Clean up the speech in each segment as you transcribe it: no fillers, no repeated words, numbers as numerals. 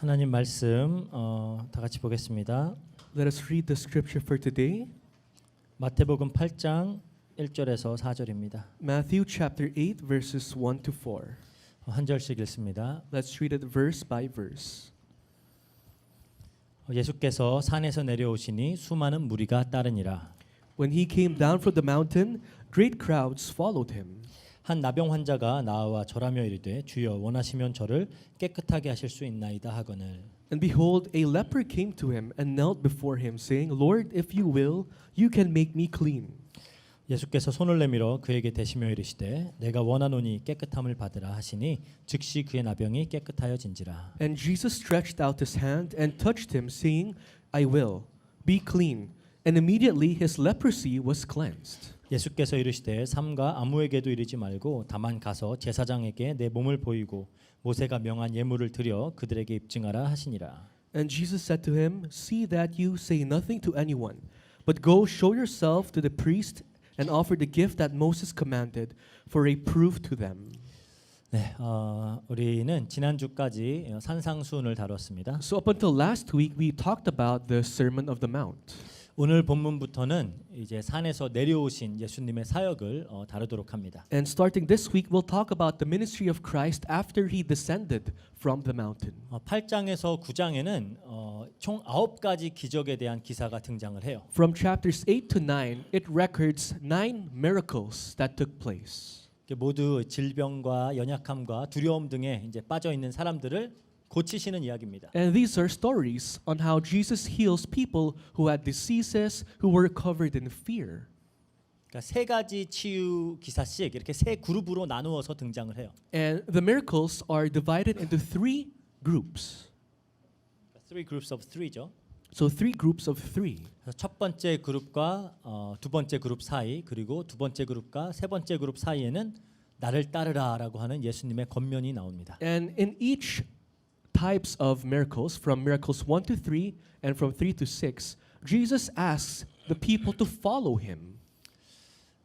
하나님 말씀 다 같이 보겠습니다. Let us read the scripture for today. 마태복음 8장 1절에서 4절입니다. Matthew chapter 8 verses 1 to 4. 한 절씩 읽습니다. Let's read it verse by verse. 예수께서 산에서 내려오시니 수많은 무리가 따르니라. When he came down from the mountain, great crowds followed him. 한 나병 환자가 나와 절하며 이르되 주여 원하시면 저를 깨끗하게 하실 수 있나이다 하거늘. And behold, a leper came to him and knelt before him, saying, Lord, if you will, you can make me clean. 예수께서 손을 내밀어 그에게 대시며 이르시되 내가 원하노니 깨끗함을 받으라 하시니 즉시 그의 나병이 깨끗하여진지라. And Jesus stretched out his hand and touched him, saying, I will, be clean. And immediately his leprosy was cleansed. 예수께서 이르시되 삼가 아무에게도 이르지 말고 다만 가서 제사장에게 내 몸을 보이고 모세가 명한 예물을 드려 그들에게 입증하라 하시니라. And Jesus said to him, See that you say nothing to anyone, but go show yourself to the priest and offer the gift that Moses commanded for a proof to them. 네, 우리는 지난주까지 산상수훈을 다뤘습니다. So up until last week, we talked about the Sermon of the Mount. 오늘 본문부터는 이제 산에서 내려오신 예수님의 사역을 다루도록 합니다. And starting this week, we'll talk about the ministry of Christ after he descended from the mountain. 8장에서 9장에는 총 9가지 기적에 대한 기사가 등장을 해요. From chapters 8 to 9, it records 9 miracles that took place. 모두 질병과 연약함과 두려움 등에 이제 빠져 있는 사람들을 고치시는 이야기입니다. And these are stories on how Jesus heals people who had diseases, who were covered in fear. 그러니까 세 가지 치유 기사씩 이렇게 세 그룹으로 나누어서 등장을 해요. And the miracles are divided into 3 groups. Three groups of three죠. So 3 groups of 3. 그래서 첫 번째 그룹과 두 번째 그룹 사이 그리고 두 번째 그룹과 세 번째 그룹 사이에는 나를 따르라라고 하는 예수님의 권면이 나옵니다. And in each types of miracles, from miracles 1 to 3 and from 3 to 6, Jesus asks the people to follow him.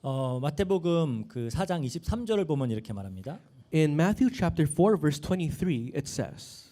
마태복음 그 4장 23절을 보면 이렇게 말합니다. In Matthew chapter 4 verse 23, it says,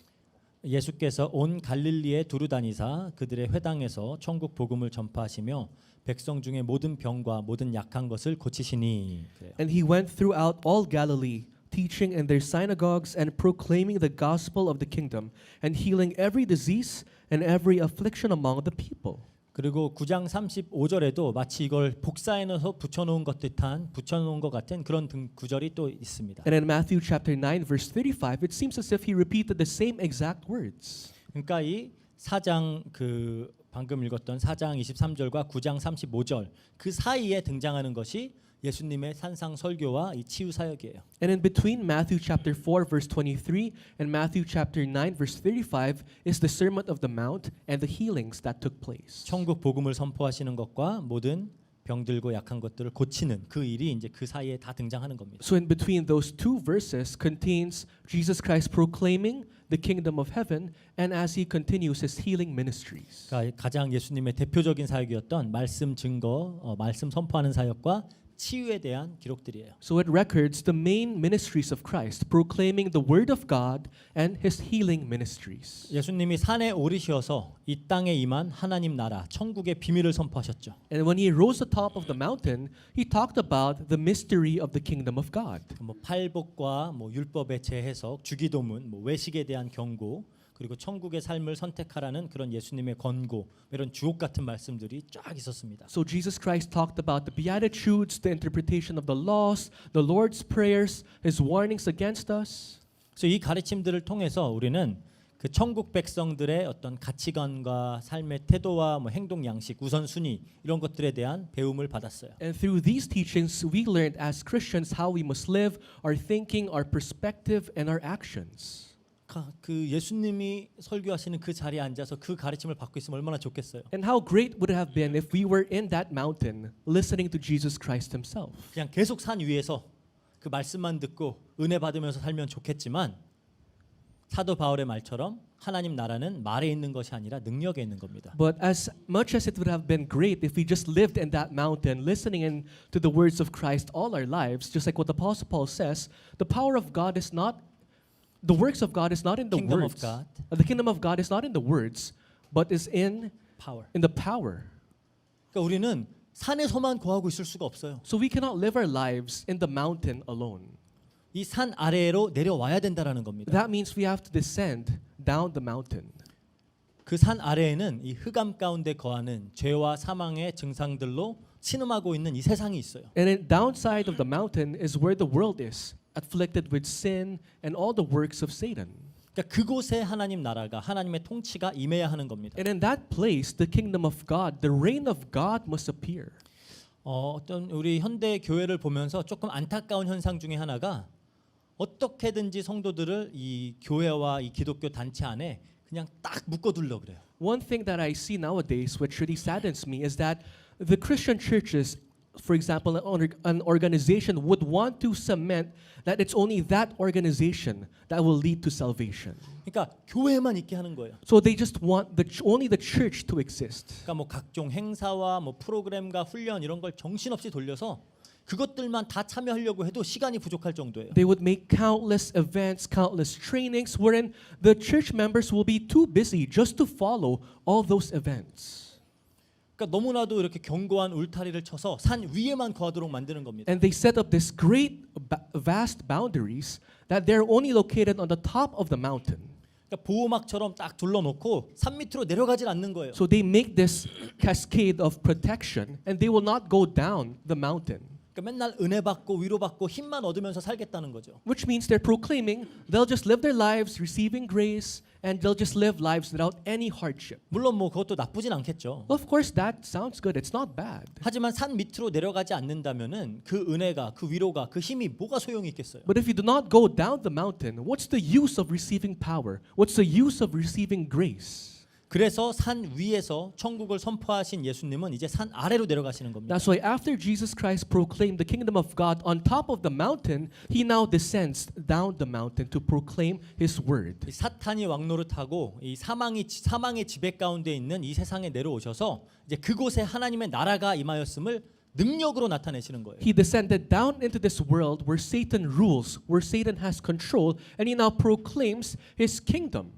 예수께서 온 갈릴리에 두루 다니사 그들의 회당에서 천국 복음을 전파하시며 백성 중에 모든 병과 모든 약한 것을 고치시니. 그래요. And he went throughout all Galilee, teaching in their synagogues and proclaiming the gospel of the kingdom and healing every disease and every affliction among the people. 그리고 9장 35절에도 마치 이걸 복사해 넣어서 붙여놓은 것 같은 그런 구절이 또 있습니다. And in Matthew chapter 9 verse 35, it seems as if he repeated the same exact words. 그러니까 이 4장 그 방금 읽었던 4장 23절과 9장 35절 그 사이에 등장하는 것이 예수님의 산상 설교와 이 치유 사역이에요. And in between Matthew chapter 4 verse 23 and Matthew chapter 9 verse 35 is the Sermon of the Mount and the healings that took place. 천국 복음을 선포하시는 것과 모든 병들고 약한 것들을 고치는 그 일이 이제 그 사이에 다 등장하는 겁니다. So in between those 2 verses contains Jesus Christ proclaiming the kingdom of heaven and as he continues his healing ministries. 그러니까 가장 예수님의 대표적인 사역이었던 말씀 증거, 말씀 선포하는 사역과 치유에 대한 기록들이에요. So it records the main ministries of Christ, proclaiming the word of God and his healing ministries. 예수님이 산에 오르셔서 이 땅에 임한 하나님 나라, 천국의 비밀을 선포하셨죠. And when he rose atop of the mountain, he talked about the mystery of the kingdom of God. 뭐 팔복과 뭐 율법의 재해석, 주기도문, 뭐 외식에 대한 경고, 그리고 천국의 삶을 선택하라는 그런 예수님의 권고, 이런 주옥 같은 말씀들이 쫙 있었습니다. So Jesus Christ talked about the Beatitudes, the interpretation of the laws, the Lord's prayers, his warnings against us. 그래서 이 가르침들을 통해서 우리는 그 천국 백성들의 어떤 가치관과 삶의 태도와 뭐 행동 양식, 우선순위 이런 것들에 대한 배움을 받았어요. And through these teachings, we learned as Christians how we must live, our thinking, our perspective, and our actions. 그 예수님이 설교하시는 그 자리에 앉아서 그 가르침을 받고 있으면 얼마나 좋겠어요. And how great would it have been if we were in that mountain listening to Jesus Christ himself. 그냥 계속 산 위에서 그 말씀만 듣고 은혜 받으면서 살면 좋겠지만 사도 바울의 말처럼 하나님 나라는 말에 있는 것이 아니라 능력에 있는 겁니다. But as much as it would have been great if we just lived in that mountain listening in to the words of Christ all our lives, just like what the Apostle Paul says, the power of God is not the works of God is not in the Kingdom of words. God. The kingdom of God is not in the words, but is in Power. the power. 그러니까 우리는 산에서만 거하고 있을 수가 없어요. So we cannot live our lives in the mountain alone. 이 산 아래로 내려와야 된다라는 겁니다. That means we have to descend down the mountain. 그 산 아래에는 이 흑암 가운데 거하는 죄와 사망의 증상들로 신음하고 있는 이 세상이 있어요. And then downside of the mountain is where the world is, afflicted with sin and all the works of Satan. 그러니까 그곳에 하나님 나라가 하나님의 통치가 임해야 하는 겁니다. And in that place, the kingdom of God, the reign of God must appear. 어떤 우리 현대 교회를 보면서 조금 안타까운 현상 중에 하나가 어떻게든지 성도들을 이 교회와 이 기독교 단체 안에 그냥 딱 묶어두려 그래요. One thing that I see nowadays, which really saddens me, is that the Christian churches, for example, an organization would want to cement that it's only that organization that will lead to salvation. 그러니까 교회만 있게 하는 거예요. So they just want only the church to exist. 그러니까 뭐 각종 행사와 뭐 프로그램과 훈련 이런 걸 정신없이 돌려서 그것들만 다 참여하려고 해도 시간이 부족할 정도예요. They would make countless events, countless trainings, wherein the church members will be too busy just to follow all those events. 그러니까 너무나도 이렇게 견고한 울타리를 쳐서 산 위에만 거하도록 만드는 겁니다. And they set up this great, vast boundaries that they're only located on the top of the mountain. 그러니까 보호막처럼 딱 둘러놓고 산 밑으로 내려가질 않는 거예요. So they make this cascade of protection, and they will not go down the mountain. 그러니까 맨날 은혜 받고 위로 받고 힘만 얻으면서 살겠다는 거죠. Which means they're proclaiming they'll just live their lives receiving grace, and they'll just live lives without any hardship. 물론 뭐 그것도 나쁘진 않겠죠. Of course, that sounds good. It's not bad. 하지만 산 밑으로 내려가지 않는다면은 그 은혜가 그 위로가 그 힘이 뭐가 소용이 있겠어요? But if you do not go down the mountain, what's the use of receiving power? What's the use of receiving grace? 그래서 산 위에서 천국을 선포하신 예수님은 이제 산 아래로 내려가시는 겁니다. That's why after Jesus Christ proclaimed the kingdom of God on top of the mountain, he now descends down the mountain to proclaim his word. 이 사탄이 왕노릇하고 이 사망의 지배 가운데 있는 이 세상에 내려오셔서 이제 그곳에 하나님의 나라가 임하였음을 능력으로 나타내시는 거예요. He descended down into this world where Satan rules, where Satan has control, and he now proclaims his kingdom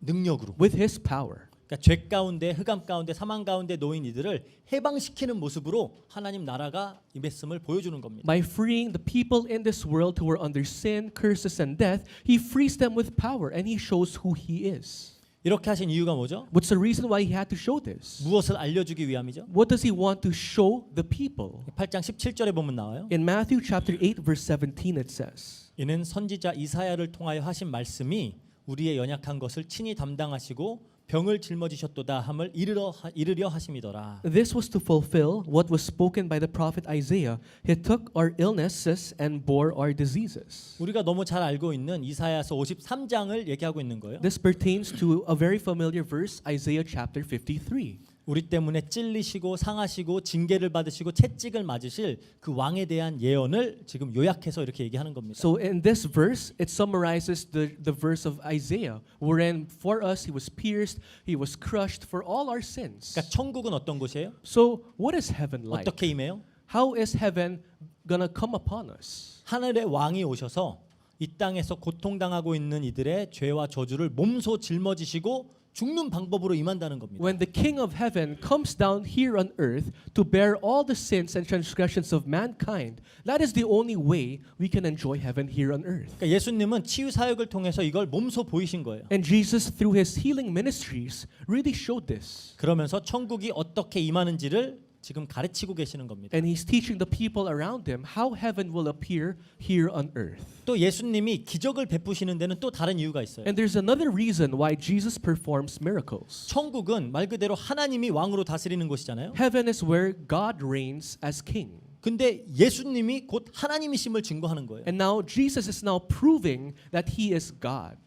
능력으로. with his power. 그러니까 죄 가운데 흑암 가운데 사망 가운데 놓인 이들을 해방시키는 모습으로 하나님 나라가 임했음을 보여주는 겁니다. By freeing the people in this world who are under sin, curses, and death, he frees them with power, and he shows who he is. 이렇게 하신 이유가 뭐죠? What's the reason why he had to show this? 무엇을 알려주기 위함이죠? What does he want to show the people? 8장 17절에 보면 나와요. In Matthew chapter 8 verse 17 it says, 이는 선지자 이사야를 통하여 하신 말씀이 우리의 연약한 것을 친히 담당하시고 병을 짊어지셨도다 함을 이르려 하심이더라. This was to fulfill what was spoken by the prophet Isaiah. He took our illnesses and bore our diseases. 우리가 너무 잘 알고 있는 이사야서 53장을 얘기하고 있는 거예요. This pertains to a very familiar verse, Isaiah chapter 53. 우리 때문에 찔리시고 상하시고 징계를 받으시고 채찍을 맞으실 그 왕에 대한 예언을 지금 요약해서 이렇게 얘기하는 겁니다. So in this verse, it summarizes the verse of Isaiah, wherein for us he was pierced, he was crushed for all our sins. 그러니까 천국은 어떤 곳이에요? So what is heaven like? 어떻게 임해요? How is heaven gonna come upon us? 하늘의 왕이 오셔서 이 땅에서 고통당하고 있는 이들의 죄와 저주를 몸소 짊어지시고 죽는 방법으로 임한다는 겁니다. When the King of Heaven comes down here on earth to bear all the sins and transgressions of mankind, that is the only way we can enjoy heaven here on earth. 그러니까 예수님은 치유 사역을 통해서 이걸 몸소 보이신 거예요. And Jesus, through his healing ministries, really showed this. 그러면서 천국이 어떻게 임하는지를 지금 가르치고 계시는 겁니다. And he's teaching the people around him how heaven will appear here on earth. 또 예수님이 기적을 베푸시는 데는 또 다른 이유가 있어요. And there's another reason why Jesus performs miracles. 천국은 말 그대로 하나님이 왕으로 다스리는 곳이잖아요. Heaven is where God reigns as king. 근데 예수님이 곧 하나님이심을 증거하는 거예요. And now Jesus is now proving that he is God.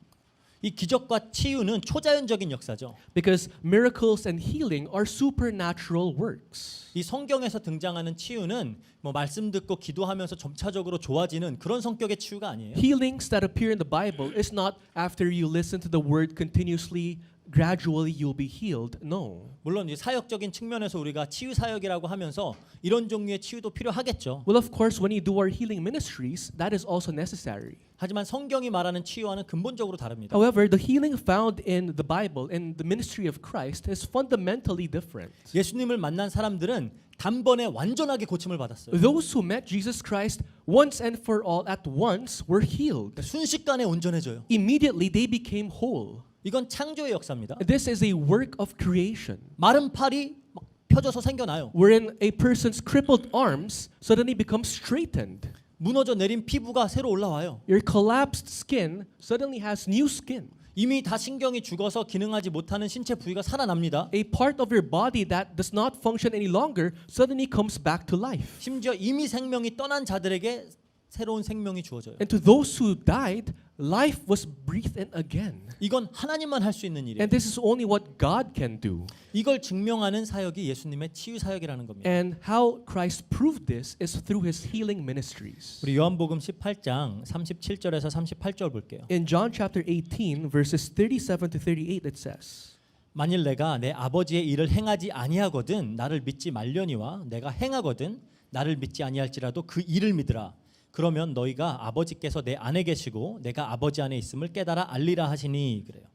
이 기적과 치유는 초자연적인 역사죠. Because miracles and healing are supernatural works. 이 성경에서 등장하는 치유는 뭐 말씀 듣고 기도하면서 점차적으로 좋아지는 그런 성격의 치유가 아니에요. Healings that appear in the Bible is not after you listen to the word continuously, gradually you'll be healed. No. 물론 이 사역적인 측면에서 우리가 치유 사역이라고 하면서 이런 종류의 치유도 필요하겠죠. Well, of course, when you do our healing ministries, that is also necessary. 하지만 성경이 말하는 치유와는 근본적으로 다릅니다. However, the healing found in the Bible and the ministry of Christ is fundamentally different. 예수님을 만난 사람들은 단번에 완전하게 고침을 받았어요. Those who met Jesus Christ once and for all at once were healed. 순식간에 온전해져요. Immediately they became whole. 이건 창조의 역사입니다. This is a work of creation, 마른 팔이 막 펴져서 생겨나요. wherein a person's crippled arms suddenly become straightened. 무너져 내린 피부가 새로 올라와요. Your collapsed skin suddenly has new skin. 이미 다 신경이 죽어서 기능하지 못하는 신체 부위가 살아납니다. A part of your body that does not function any longer suddenly comes back to life. 심지어 이미 생명이 떠난 자들에게 새로운 생명이 주어져요. And to those who died, life was breathed in again. 이건 하나님만 할 수 있는 일이에요. And this is only what God can do. 이걸 증명하는 사역이 예수님의 치유 사역이라는 겁니다. And how Christ proved this is through his healing ministries. 우리 요한복음 18장 37절에서 38절 볼게요. In John chapter 18 verses 37 to 38 it says, 만일 내가 내 아버지의 일을 행하지 아니하거든 나를 믿지 말려니와 내가 행하거든 나를 믿지 아니할지라도 그 일을 믿으라. 그러면 너희가 아버지께서 내 안에 계시고 내가 아버지 안에 있음을 깨달아 알리라 하시니 그래요.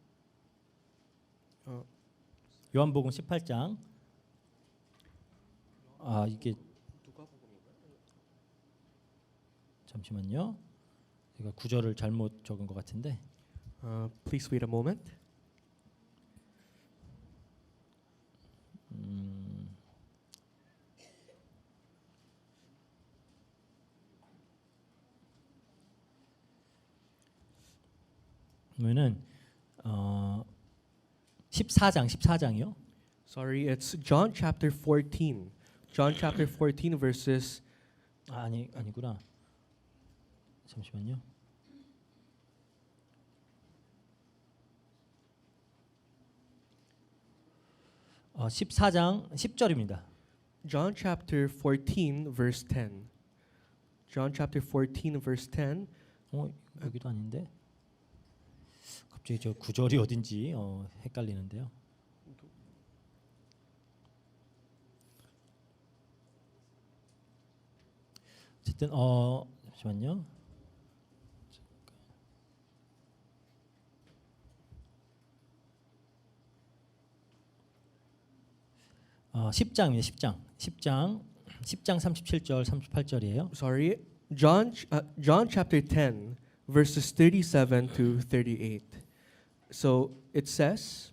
요한복음 18장 이게 잠시만요. 제가 구절을 잘못 적은 것 같은데 please wait a moment. 그러면은 14장이요. Sorry, it's John chapter 14. John chapter 14 verses 아니구나. 잠시만요. 어, 14장 10절입니다. John chapter 14 verse 10. John chapter 14 verse 10. 여기도 아닌데. 갑자기 저 구절이 어딘지 헷갈리는데요. 어쨌든 잠시만요. 10장 37절 38절이에요. Sorry, John chapter 10 verses 37 to 38. So it says,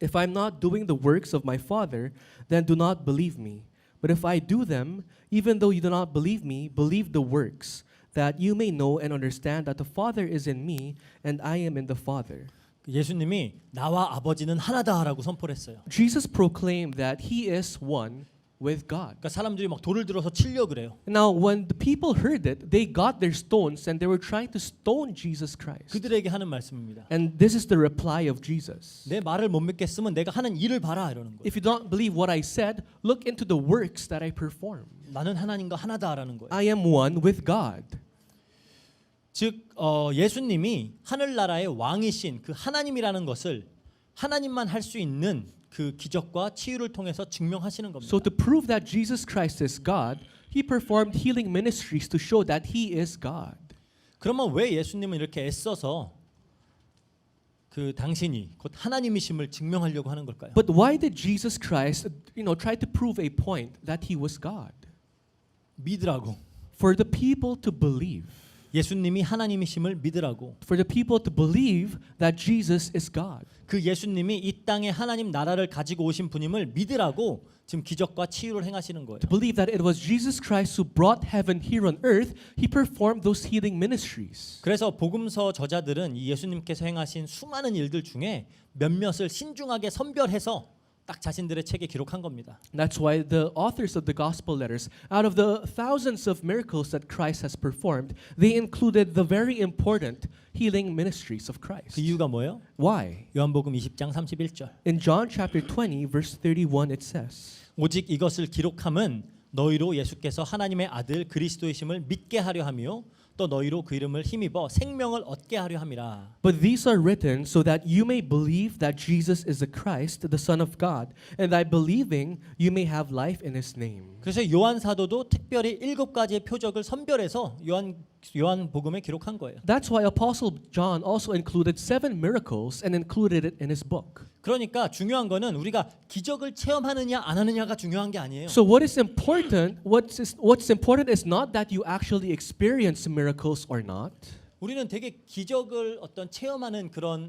if I'm not doing the works of my Father, then do not believe me. But if I do them, even though you do not believe me, believe the works, that you may know and understand that the Father is in me and I am in the Father. 예수님이 나와 아버지는 하나다라고 선포를 했어요. Jesus proclaimed that he is one with God. 그러니까 사람들이 막 돌을 들어서 치려 그래요. Now, when the people heard it, they got their stones and they were trying to stone Jesus Christ. 그들에게 하는 말씀입니다. And this is the reply of Jesus. 내 말을 못 믿겠으면 내가 하는 일을 봐라 이러는 거예요. If you don't believe what I said, look into the works that I perform. 나는 하나님과 하나다라는 거예요. I am one with God. 즉 예수님이 하늘나라의 왕이신 그 하나님이라는 것을 하나님만 할 수 있는 그 기적과 치유를 통해서 증명하시는 겁니다. So to prove that Jesus Christ is God, he performed healing ministries to show that he is God. 그러면 왜 예수님은 이렇게 애써서 그 당신이 곧 하나님이심을 증명하려고 하는 걸까요? But why did Jesus Christ, try to prove a point that he was God? 믿으라고. For the people to believe. 예수님이 하나님이심을 믿으라고. For the people to believe that Jesus is God. 그 예수님이 이 땅에 하나님 나라를 가지고 오신 분임을 믿으라고 지금 기적과 치유를 행하시는 거예요. To believe that it was Jesus Christ who brought heaven here on earth, he performed those healing ministries. 그래서 복음서 저자들은 이 예수님께서 행하신 수많은 일들 중에 몇몇을 신중하게 선별해서 딱 자신들의 책에 기록한 겁니다. That's why the authors of the gospel letters, out of the thousands of miracles that Christ has performed, they included the very important healing ministries of Christ. 그 이유가 뭐예요? Why? 요한복음 20장 31절. In John chapter 20 verse 31 it says, 오직 이것을 기록함은 너희로 예수께서 하나님의 아들 그리스도이심을 믿게 하려 하며 또 너희로 그 이름을 힘입어 생명을 얻게 하려 함이라. But these are written so that you may believe that Jesus is the Christ, the Son of God, and by believing you may have life in His name. 그래서 요한 사도도 특별히 7가지의 표적을 선별해서 요한복음에 기록한 거예요. That's why Apostle John also included 7 miracles and included it in his book. 그러니까 중요한 거는 우리가 기적을 체험하느냐 안 하느냐가 중요한 게 아니에요. So what's important is not that you actually experience miracles or not. 우리는 되게 기적을 어떤 체험하는 그런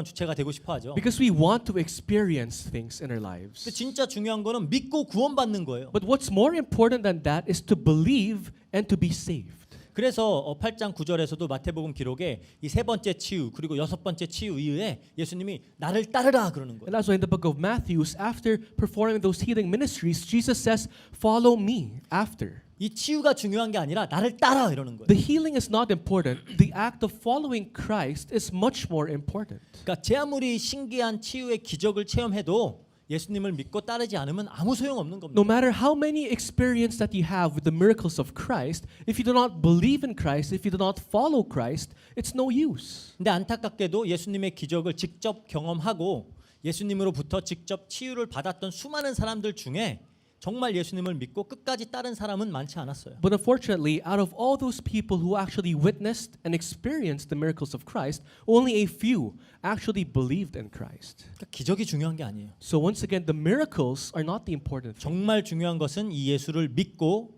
주체가 되고 싶어 하죠. Because we want to experience things in our 근데 lives. 진짜 중요한 거는 믿고 구원받는 거예요. But what's more important than that is to believe and to be saved. 그래서 8장 9절에서도 마태복음 기록에 이 세 번째 치유 그리고 여섯 번째 치유 이후에 예수님이 나를 따르라 그러는 거예요. And that's why in the book of Matthew, after performing those healing ministries, Jesus says, "Follow me after." 이 치유가 중요한 게 아니라 나를 따라 이러는 거예요. The healing is not important. The act of following Christ is much more important. 그러니까 제 아무리 신기한 치유의 기적을 체험해도 예수님을 믿고 따르지 않으면 아무 소용 없는 겁니다. No matter how many experience that you have with the miracles of Christ, if you do not believe in Christ, if you do not follow Christ, it's no use. 근데 안타깝게도 예수님의 기적을 직접 경험하고 예수님으로부터 직접 치유를 받았던 수많은 사람들 중에 정말 예수님을 믿고 끝까지 따른 사람은 많지 않았어요. But unfortunately, out of all those people who actually witnessed and experienced the miracles of Christ, only a few actually believed in Christ. 그러니까 기적이 중요한 게 아니에요. So once again, the miracles are not the important thing. 정말 중요한 것은 이 예수를 믿고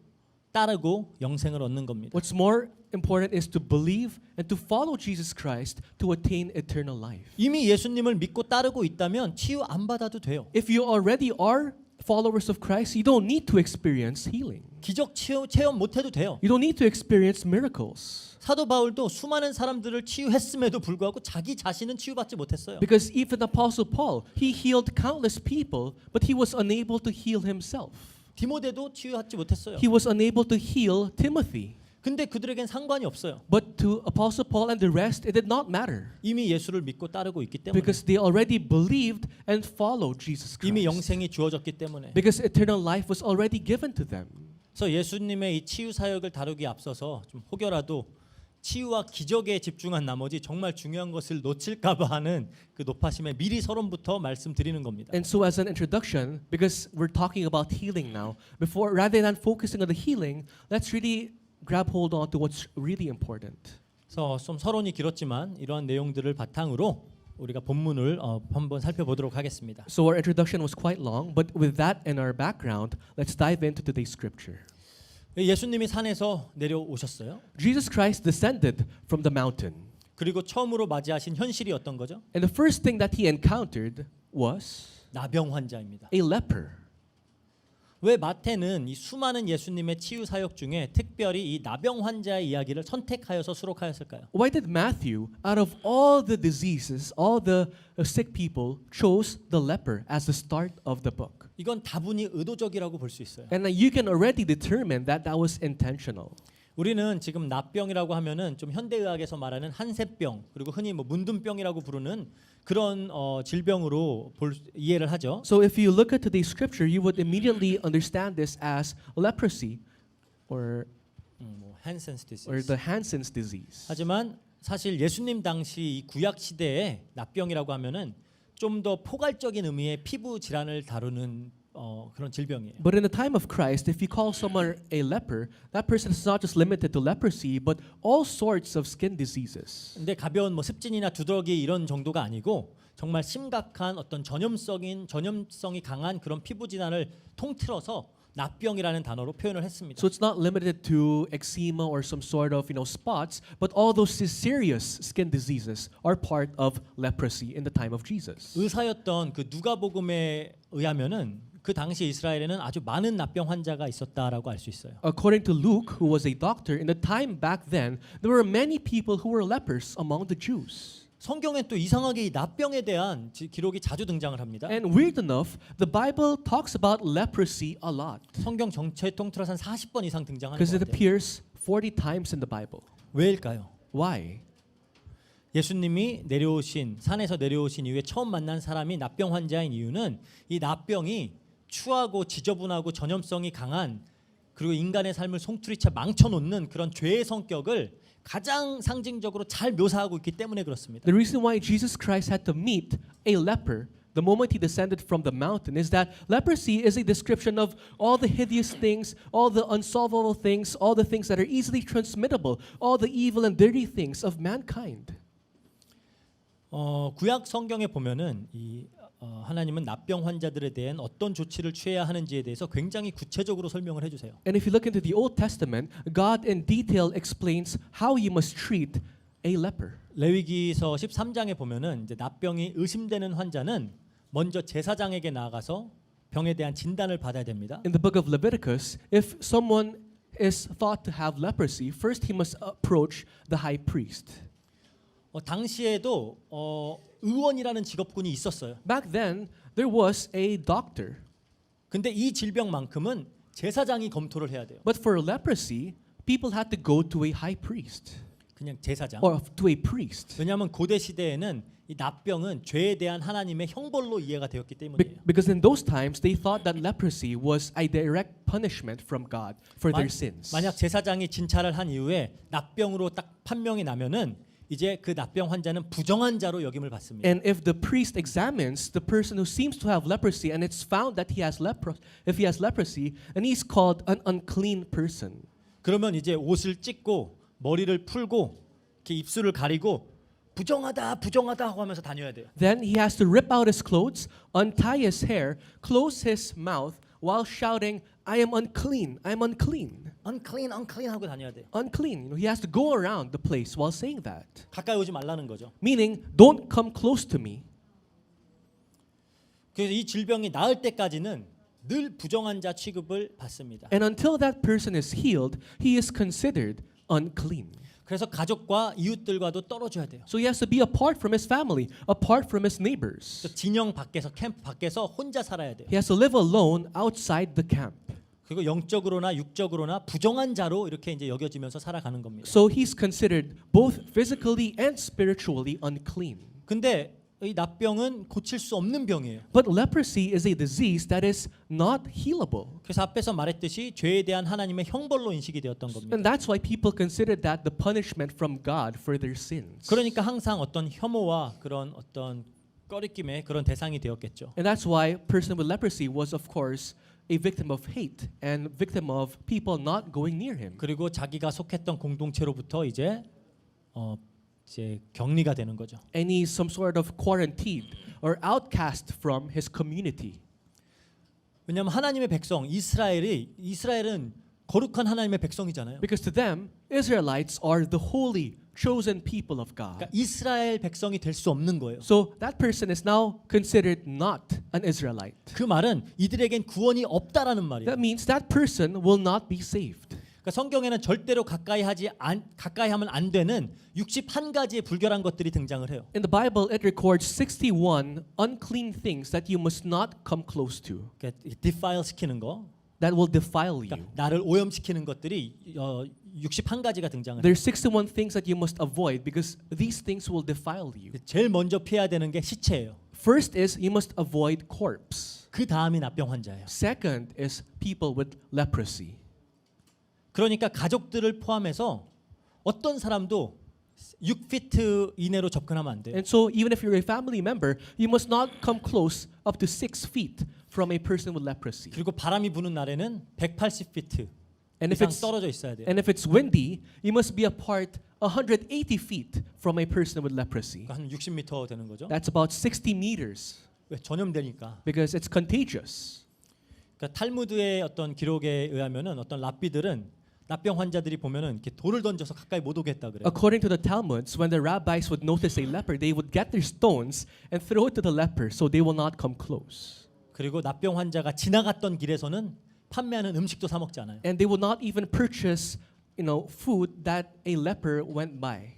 따르고 영생을 얻는 겁니다. What's more important is to believe and to follow Jesus Christ to attain eternal life. 이미 예수님을 믿고 따르고 있다면 치유 안 받아도 돼요. If you already are followers of Christ, you don't need to experience healing. 기적 체험 못 해도 돼요. You don't need to experience miracles. 사도 바울도 수많은 사람들을 치유했음에도 불구하고 자기 자신은 치유받지 못했어요. Because even Apostle Paul, he healed countless people, but he was unable to heal himself. 디모데도 치유받지 못했어요. He was unable to heal Timothy. 근데 그들에겐 상관이 없어요. But to Apostle Paul and the rest, it did not matter. 이미 예수를 믿고 따르고 있기 때문에. Because they already believed and followed Jesus 이미 Christ. 영생이 주어졌기 때문에. Because eternal life was already given to them. 그래서 예수님의 이 치유 사역을 다루기에 앞서서 좀 혹여라도 치유와 기적에 집중한 나머지 정말 중요한 것을 놓칠까봐 하는 그 높아심에 미리 서론부터 말씀드리는 겁니다. And so as an introduction, because we're talking about healing now, before rather than focusing on the healing, let's really grab hold on to what's really important. 그래서 좀 서론이 길었지만 이러한 내용들을 바탕으로 우리가 본문을 한번 살펴보도록 하겠습니다. So our introduction was quite long, but with that in our background, let's dive into today's scripture. 예수님이 산에서 내려오셨어요. Jesus Christ descended from the mountain. 그리고 처음으로 맞이하신 현실이 어떤 거죠? And the first thing that he encountered was 나병 환자입니다. a leper. 왜 마태는 이 수많은 예수님의 치유 사역 중에 특별히 이 나병 환자의 이야기를 선택하여서 수록하였을까요? Why did Matthew, out of all the diseases, all the sick people, chose the leper as the start of the book? 이건 다분히 의도적이라고 볼 수 있어요. And you can already determine that that was intentional. 우리는 지금 납병이라고 하면은 좀 현대의학에서 말하는 한센병 그리고 흔히 뭐 문둥병이라고 부르는 그런 질병으로 이해를 하죠. So if you look at today's scripture, you would immediately understand this as leprosy or 뭐 Hansen's disease. or the Hansen's disease. 하지만 사실 예수님 당시 이 구약 시대에 납병이라고 하면은 좀 더 포괄적인 의미의 피부 질환을 다루는 그런 질병이에요. But in the time of Christ, if you call someone a leper, that person is not just limited to leprosy, but all sorts of skin diseases. 근데 가벼운 뭐 습진이나 두더기 이런 정도가 아니고 정말 심각한 어떤 전염성이 강한 그런 피부 질환을 통틀어서 납병이라는 단어로 표현을 했습니다. So it's not limited to eczema or some sort of spots, but all those serious skin diseases are part of leprosy in the time of Jesus. 의사였던 그 누가복음에 의하면은 그 당시 이스라엘에는 아주 많은 납병 환자가 있었다라고 알 수 있어요. According to Luke, who was a doctor, in the time back then, there were many people who were lepers among the Jews. 성경에 또 이상하게 이 납병에 대한 기록이 자주 등장을 합니다. And weird enough, the Bible talks about leprosy a lot 성경 전체 통틀어서 한 40번 이상 등장하는 because 것 it 같아요. appears 40 times in the Bible. 왜일까요? Why? 예수님이 산에서 내려오신 이후에 처음 만난 사람이 납병 환자인 이유는 이 납병이 추하고 지저분하고 전염성이 강한 그리고 인간의 삶을 송두리째 망쳐놓는 그런 죄의 성격을 가장 상징적으로 잘 묘사하고 있기 때문에 그렇습니다. The reason why Jesus Christ had to meet a leper the moment he descended from the mountain is that leprosy is a description of all the hideous things, all the unsolvable things, all the things that are easily transmittable, all the evil and dirty things of mankind. 구약 성경에 보면은 하나님은 납병 환자들에 대한 어떤 조치를 취해야 하는지에 대해서 굉장히 구체적으로 설명을 해주세요. And if you look into the Old Testament, God in detail explains how you must treat a leper. 레위기서 13장에 보면은 이제 납병이 의심되는 환자는 먼저 제사장에게 나아가서 병에 대한 진단을 받아야 됩니다. In the book of Leviticus, if someone is thought to have leprosy, first he must approach the high priest. 당시에도 의원이라는 직업군이 있었어요. Back then, there was a doctor. 근데 이 질병만큼은 제사장이 검토를 해야 돼요. But for leprosy, people had to go to a high priest 그냥 제사장. or to a priest. 왜냐하면 고대 시대에는 이 납병은 죄에 대한 하나님의 형벌로 이해가 되었기 때문이에요. Because in those times, they thought that leprosy was a direct punishment from God for their sins. 만약 제사장이 진찰을 한 이후에 납병으로 딱 판명이 나면은 이제 그 납병 환자는 부정한 자로 여김을 받습니다. And if the priest examines the person who seems to have leprosy and it's found that he has leprosy, then he's called an unclean person. 그러면 이제 옷을 찢고 머리를 풀고 이렇게 입술을 가리고 부정하다 하고 하면서 다녀야 돼요. Then he has to rip out his clothes, untie his hair, close his mouth while shouting, I am unclean, I'm unclean. unclean 하고 다녀야 돼요. Unclean. You know, he has to go around the place while saying that. 가까이 오지 말라는 거죠. Meaning, don't come close to me. 그래서 이 질병이 나을 때까지는 늘 부정한 자 취급을 받습니다. And until that person is healed, he is considered unclean. 그래서 가족과 이웃들과도 떨어져야 돼요. So he has to be apart from his family, apart from his neighbors. 진영 밖에서 캠프 밖에서 혼자 살아야 돼요. He has to live alone outside the camp. 그리고 영적으로나 육적으로나 부정한 자로 이렇게 이제 여겨지면서 살아가는 겁니다. So he's considered both physically and spiritually unclean. 근데 이 납병은 고칠 수 없는 병이에요. But leprosy is a disease that is not healable. 그래서 앞에서 말했듯이 죄에 대한 하나님의 형벌로 인식이 되었던 겁니다. And that's why people consider that the punishment from God for their sins. 그러니까 항상 어떤 혐오와 그런 어떤 꺼리낌의 그런 대상이 되었겠죠. And that's why a person with leprosy was, of course, a victim of hate and victim of people not going near him. 그리고 자기가 속했던 공동체로부터 이제 격리가 되는 거죠. And he's some sort of quarantined or outcast from his community. 왜냐하면 하나님의 백성 이스라엘은 거룩한 하나님의 백성이잖아요. Because to them, Israelites are the holy, chosen people of God. 그러니까 이스라엘 백성이 될 수 없는 거예요. So that person is now considered not an Israelite. 그 말은 이들에겐 구원이 없다라는 말이에요. That means that person will not be saved. 그러니까 성경에는 절대로 가까이 하면 안 되는 61가지의 불결한 것들이 등장을 해요. In the Bible, it records 61 unclean things that you must not come close to. 그러니까 defile 시키는 거, That will defile you. 그러니까 나를 오염시키는 것들이 61가지가 등장을 해요. There's 61 things that you must avoid because these things will defile you. 제일 먼저 피해야 되는 게 시체예요. First is you must avoid corpse. 그 다음이 납병 환자예요. Second is people with leprosy. 그러니까 가족들을 포함해서 어떤 사람도 6피트 이내로 접근하면 안 돼요. And so even if you're a family member, you must not come close up to 6 feet from a person with leprosy. 그리고 바람이 부는 날에는 180피트 And if 이상 it's 떨어져 있어야 돼요. and if it's windy, you must be apart 180 feet from a person with leprosy. 그러니까 한 60m 되는 거죠. That's about 60 meters 왜 전염되니까. because it's contagious. 그러니까 탈무드의 어떤 기록에 의하면은 어떤 랍비들은 납병 환자들이 보면은 이렇게 돌을 던져서 가까이 못 오겠다 그래요. According to the Talmuds, when the rabbis would notice a leper, they would get their stones and throw it to the leper so they will not come close. 그리고 납병 환자가 지나갔던 길에서는 판매하는 음식도 사 먹지 않아요. And they would not even purchase, food that a leper went by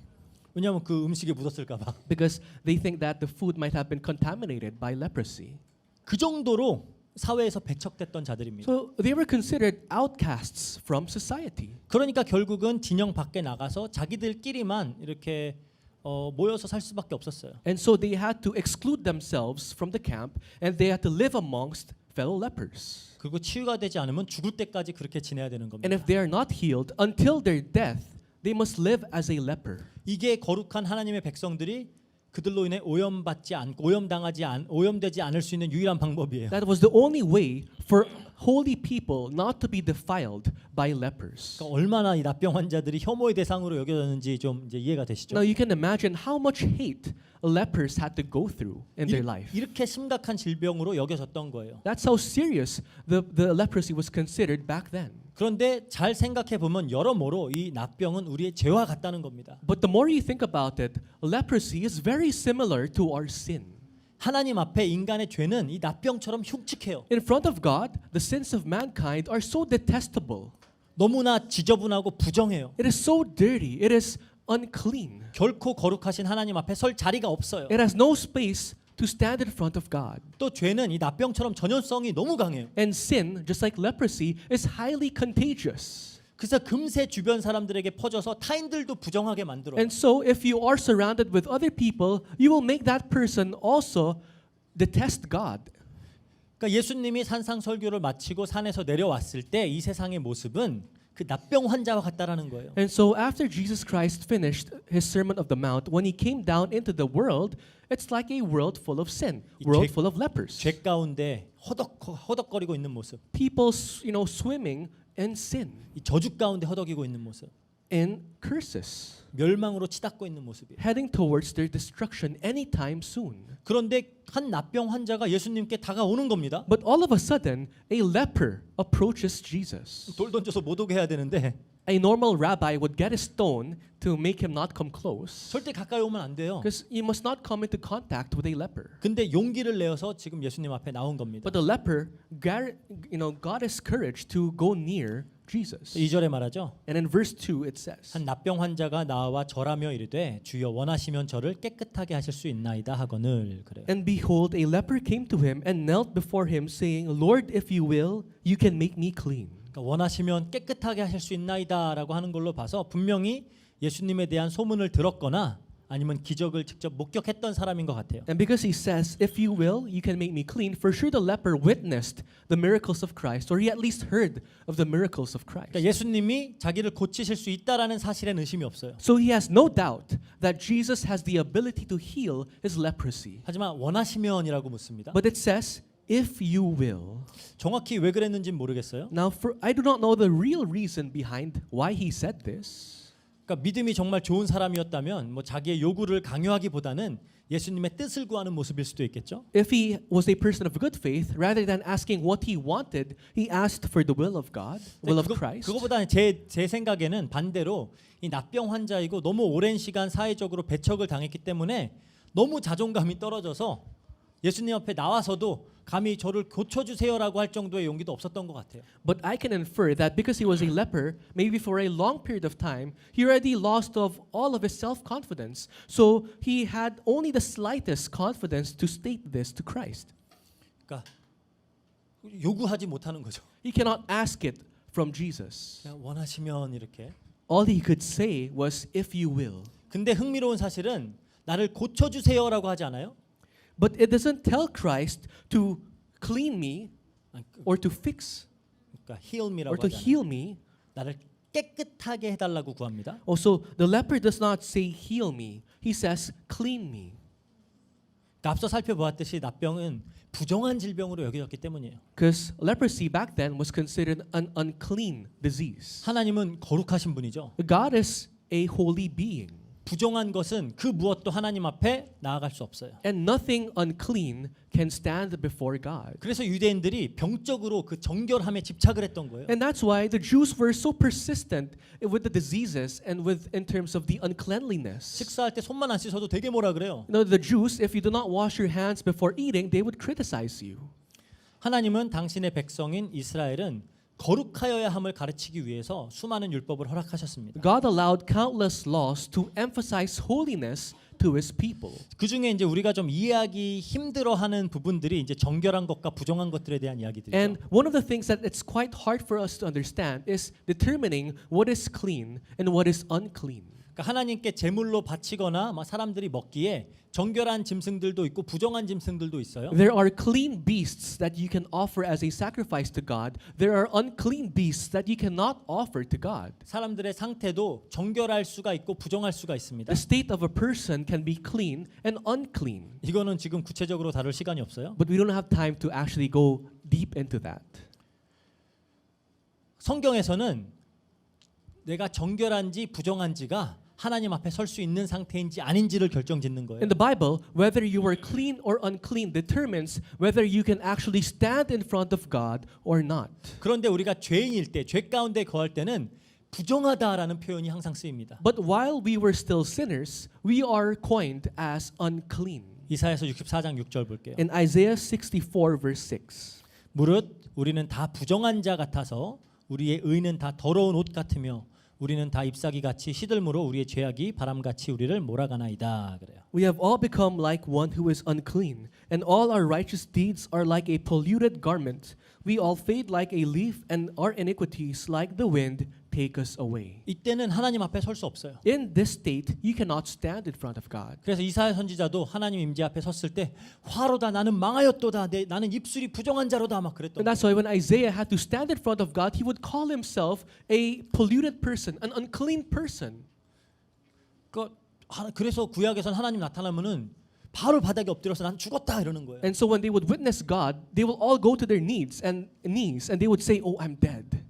왜냐하면 그 음식에 묻었을까 봐. because they think that the food might have been contaminated by leprosy. 그 정도로 사회에서 배척됐던 자들입니다. So they were considered outcasts from society. 그러니까 결국은 진영 밖에 나가서 자기들끼리만 이렇게 모여서 살 수밖에 없었어요. And so they had to exclude themselves from the camp and they had to live amongst fellow lepers. 그리고 치유가 되지 않으면 죽을 때까지 그렇게 지내야 되는 겁니다. And if they are not healed until their death, they must live as a leper. 이게 거룩한 하나님의 백성들이 그들로 인해 오염되지 않을 수 있는 유일한 방법이에요. That was the only way for holy people not to be defiled by lepers. 그러니까 얼마나 이 납병 환자들이 혐오의 대상으로 여겨졌는지 좀 이제 이해가 되시죠? Now you can imagine how much hate lepers had to go through in their life. 이렇게 심각한 질병으로 여겨졌던 거예요. That's how serious the leprosy was considered back then. 그런데 잘 생각해 보면 여러모로 이 납병은 우리의 죄와 같다는 겁니다. But the more you think about it, leprosy is very similar to our sin. 하나님 앞에 인간의 죄는 이 납병처럼 흉측해요. In front of God, the sins of mankind are so detestable. 너무나 지저분하고 부정해요. It is so dirty. It is unclean. 결코 거룩하신 하나님 앞에 설 자리가 없어요. It has no space to stand in front of God. 또 죄는 이 납병처럼 전염성이 너무 강해요. And sin, just like leprosy, is highly contagious. 그래서 금세 주변 사람들에게 퍼져서 타인들도 부정하게 만들어요. And so, if you are surrounded with other people, you will make that person also detest God. 그러니까 예수님이 산상 설교를 마치고 산에서 내려왔을 때 이 세상의 모습은 그 납병 환자와 같다라는 거예요. And so, after Jesus Christ finished his Sermon of the Mount, when he came down into the world, it's like a world full of sin, world full of lepers. 죄 가운데 허덕거리고 있는 모습, People, swimming in sin, 이 저주 가운데 허덕이고 있는 모습, in curses, 멸망으로 치닫고 있는 모습이에요. heading towards their destruction anytime soon. 그런데 한 납병 환자가 예수님께 다가오는 겁니다. But all of a sudden, a leper approaches Jesus. 돌 던져서 못 오게 해야 되는데 A normal rabbi would get a stone to make him not come close, 절대 가까이 오면 안 돼요. because you must not come into contact with a leper. 근데 용기를 내어서 지금 예수님 앞에 나온 겁니다. But the leper, got his courage to go near Jesus. 2절에 말하죠. And in verse 2 it says, 한 납병 환자가 나와 절하며 이르되 주여 원하시면 저를 깨끗하게 하실 수 있나이다 하거늘 그래요. And behold, a leper came to him and knelt before him, saying, Lord, if you will, you can make me clean. 그러니까 원하시면 깨끗하게 하실 수 있나이다라고 하는 걸로 봐서 분명히 예수님에 대한 소문을 들었거나 아니면 기적을 직접 목격했던 사람인 것 같아요. And because he says, if you will, you can make me clean, for sure the leper witnessed the miracles of Christ, or he at least heard of the miracles of Christ. 그러니까 예수님이 자기를 고치실 수 있다라는 사실엔 의심이 없어요. So he has no doubt that Jesus has the ability to heal his leprosy. 하지만 원하시면이라고 묻습니다. But it says, if you will. 정확히 왜 그랬는지는 모르겠어요. Now, I do not know the real reason behind why he said this. 그러니까 믿음이 정말 좋은 사람이었다면 뭐 자기의 요구를 강요하기보다는 예수님의 뜻을 구하는 모습일 수도 있겠죠. If he was a person of good faith, rather than asking what he wanted, he asked for the will of God, will of Christ. 그거보다는 제 생각에는 반대로 이 납병 환자이고 너무 오랜 시간 사회적으로 배척을 당했기 때문에 너무 자존감이 떨어져서 예수님 앞에 나와서도 감히 저를 고쳐주세요라고 할 정도의 용기도 없었던 것 같아요. But I can infer that because he was a leper, maybe for a long period of time, he already lost of all of his self-confidence. So he had only the slightest confidence to state this to Christ. 그러니까 요구하지 못하는 거죠. He cannot ask it from Jesus. 그냥 원하시면 이렇게. All he could say was, if you will. 근데 흥미로운 사실은 나를 고쳐주세요라고 하지 않아요? But it doesn't tell Christ to clean me or to fix 그러니까 heal me라고 or to 하지 않아요. heal me. 나를 깨끗하게 해달라고 구합니다. Also, the leper does not say heal me. He says clean me. 그러니까 앞서 살펴보았듯이 납병은 부정한 질병으로 여겨졌기 때문이에요. Because leprosy back then was considered an unclean disease. 하나님은 거룩하신 분이죠. God is a holy being. 부정한 것은 그 무엇도 하나님 앞에 나아갈 수 없어요. And nothing unclean can stand before God. 그래서 유대인들이 병적으로 그 정결함에 집착을 했던 거예요. And that's why the Jews were so persistent with the diseases and in terms of the uncleanliness. 식사할 때 손만 안 씻어도 되게 뭐라 그래요. The Jews, if you do not wash your hands before eating, they would criticize you. 하나님은 당신의 백성인 이스라엘은 거룩하여야 함을 가르치기 위해서 수많은 율법을 허락하셨습니다. God allowed countless laws to emphasize holiness to his people. 그 중에 이제 우리가 좀 이해하기 힘들어하는 부분들이 이제 정결한 것과 부정한 것들에 대한 이야기들이죠. And one of the things that it's quite hard for us to understand is determining what is clean and what is unclean. 그러니까 하나님께 제물로 바치거나 막 사람들이 먹기에 정결한 짐승들도 있고 부정한 짐승들도 있어요. There are clean beasts that you can offer as a sacrifice to God. There are unclean beasts that you cannot offer to God. 사람들의 상태도 정결할 수가 있고 부정할 수가 있습니다. The state of a person can be clean and unclean. 이거는 지금 구체적으로 다룰 시간이 없어요. But we don't have time to actually go deep into that. 성경에서는 내가 정결한지 부정한지가 하나님 앞에 설 수 있는 상태인지 아닌지를 결정짓는 거예요. In the Bible, whether you are clean or unclean determines whether you can actually stand in front of God or not. 그런데 우리가 죄인일 때, 죄 가운데 거할 때는 부정하다라는 표현이 항상 쓰입니다. But while we were still sinners, we are coined as unclean. 이사야서 64장 6절 볼게요. In Isaiah 64 verse 6. 무릇 우리는 다 부정한 자 같아서 우리의 의는 다 더러운 옷 같으며 우리는 다 잎사귀 같이 시들므로 우리의 죄악이 바람같이 우리를 몰아가나이다 그래요. We have all become like one who is unclean, and all our righteous deeds are like a polluted garment. We all fade like a leaf, and our iniquities, like the wind, take us away. 이때는 하나님 앞에 설 수 없어요. In this state, you cannot stand in front of God. 그래서 이사야 선지자도 하나님 임재 앞에 섰을 때 화로다 나는 망하였도다 나는 입술이 부정한 자로다 막 그랬던 And that's why when Isaiah had to stand in front of God, he would call himself a polluted person, an unclean person. 그래서 구약에선 하나님 나타나면은 바로 바닥에 엎드려서 난 죽었다 이러는 거예요. And so when they would witness God, they will all go to their knees and they would say, "Oh, I'm dead."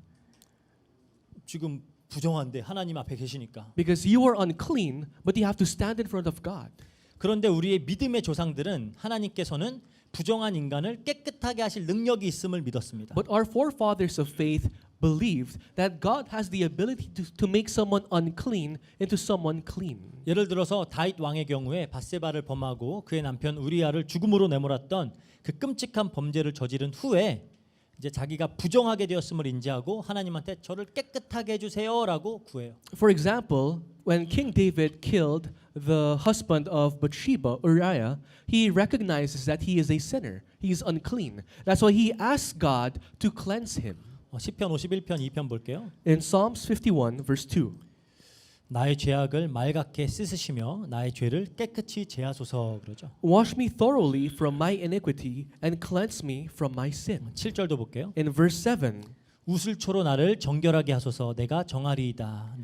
지금 부정한데 하나님 앞에 계시니까. Because you are unclean, but you have to stand in front of God. 그런데 우리의 믿음의 조상들은 하나님께서는 부정한 인간을 깨끗하게 하실 능력이 있음을 믿었습니다. But our forefathers of faith believed that God has the ability to make someone unclean into someone clean. 예를 들어서 다윗 왕의 경우에 밧세바를 범하고 그의 남편 우리아를 죽음으로 내몰았던 그 끔찍한 범죄를 저지른 후에 이제 자기가 부정하게 되었음을 인지하고 하나님한테 저를 깨끗하게 해주세요라고 구해요. For example, when King David killed the husband of Bathsheba, Uriah, he recognizes that he is a sinner. He is unclean. That's why he asks God to cleanse him. 시편 51편 2편 볼게요. In Psalms 51 verse 2. 나의 죄악을 말갛게 씻으시며 나의 죄를 깨끗이 제하소서 그러죠. Wash me thoroughly from my iniquity and cleanse me from my sin. 7절도 볼게요. In verse 7. 우슬초로 나를 정결하게 하소서 내가 정하리이다.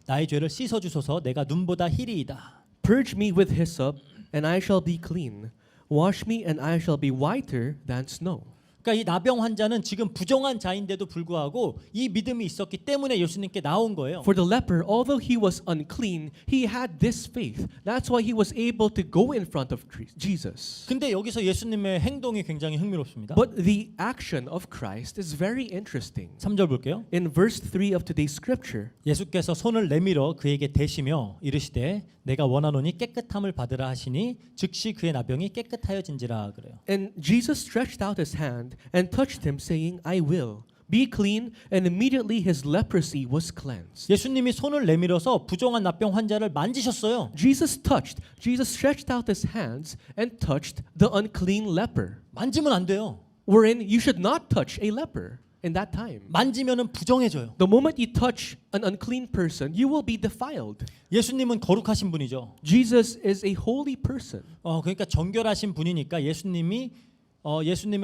나의 죄를 씻어 주소서 내가 눈보다 희리이다. Purge me with hyssop and I shall be clean. Wash me and I shall be whiter than snow. 그러니까 이 나병 환자는 지금 부정한 자인데도 불구하고 이 믿음이 있었기 때문에 예수님께 나온 거예요. For the leper, although he was unclean, he had this faith. That's why he was able to go in front of Jesus. 근데 여기서 예수님의 행동이 굉장히 흥미롭습니다. But the action of Christ is very interesting. 3절 볼게요. In verse 3 of today's scripture, 예수께서 손을 내밀어 그에게 대시며 이르시되 내가 원하노니 깨끗함을 받으라 하시니 즉시 그의 나병이 깨끗하여진지라 그래요. and Jesus stretched out his hand and touched him, saying, I will. Be clean, and immediately his leprosy was cleansed. 예수님이 손을 내밀어서 부정한 나병 환자를 만지셨어요. Jesus stretched out his hands and touched the unclean leper. 만지면 안 돼요. Wherein you should not touch a leper in that time. 만지면은 부정해져요. The moment you touch an unclean person, you will be defiled. 예수님은 거룩하신 분이죠. Jesus is a holy person. 그러니까 정결하신 분이니까 예수님의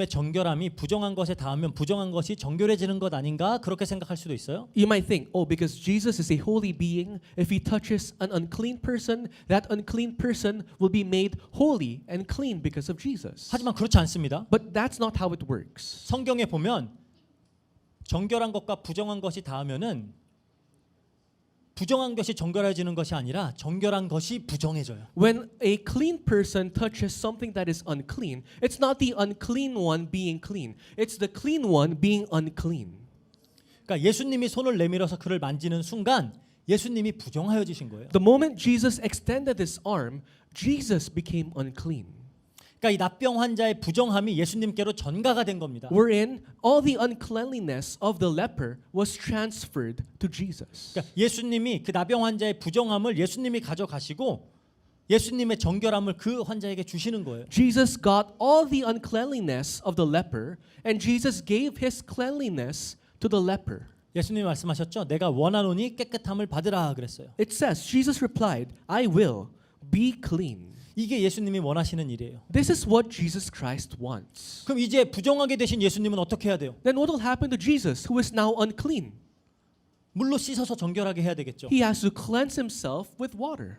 정결함이 부정한 것에 닿으면 부정한 것이 정결해지는 것 아닌가 그렇게 생각할 수도 있어요. You might think, oh, because Jesus is a holy being, if he touches an unclean person, that unclean person will be made holy and clean because of Jesus. 하지만 그렇지 않습니다. But that's not how it works. 성경에 보면 정결한 것과 부정한 것이 닿으면은 부정한 것이 정결해지는 것이 아니라 정결한 것이 부정해져요. When a clean person touches something that is unclean, it's not the unclean one being clean. It's the clean one being unclean. 그러니까 예수님이 손을 내밀어서 그를 만지는 순간 예수님이 부정하여지신 거예요. The moment Jesus extended his arm, Jesus became unclean. 그러니까 이 나병 환자의 부정함이 예수님께로 전가가 된 겁니다. Wherein all the uncleanliness of the leper was transferred to Jesus. 그러니까 예수님이 그 나병 환자의 부정함을 예수님이 가져가시고 예수님의 정결함을 그 환자에게 주시는 거예요. Jesus got all the uncleanliness of the leper and Jesus gave his cleanliness to the leper. 예수님이 말씀하셨죠. 내가 원하노니 깨끗함을 받으라 그랬어요. It says, Jesus replied, I will be clean. 이게 예수님이 원하시는 일이에요. This is what Jesus Christ wants. 그럼 이제 부정하게 되신 예수님은 어떻게 해야 돼요? Then what will happen to Jesus, who is now unclean? 물로 씻어서 정결하게 해야 되겠죠. He has to cleanse himself with water.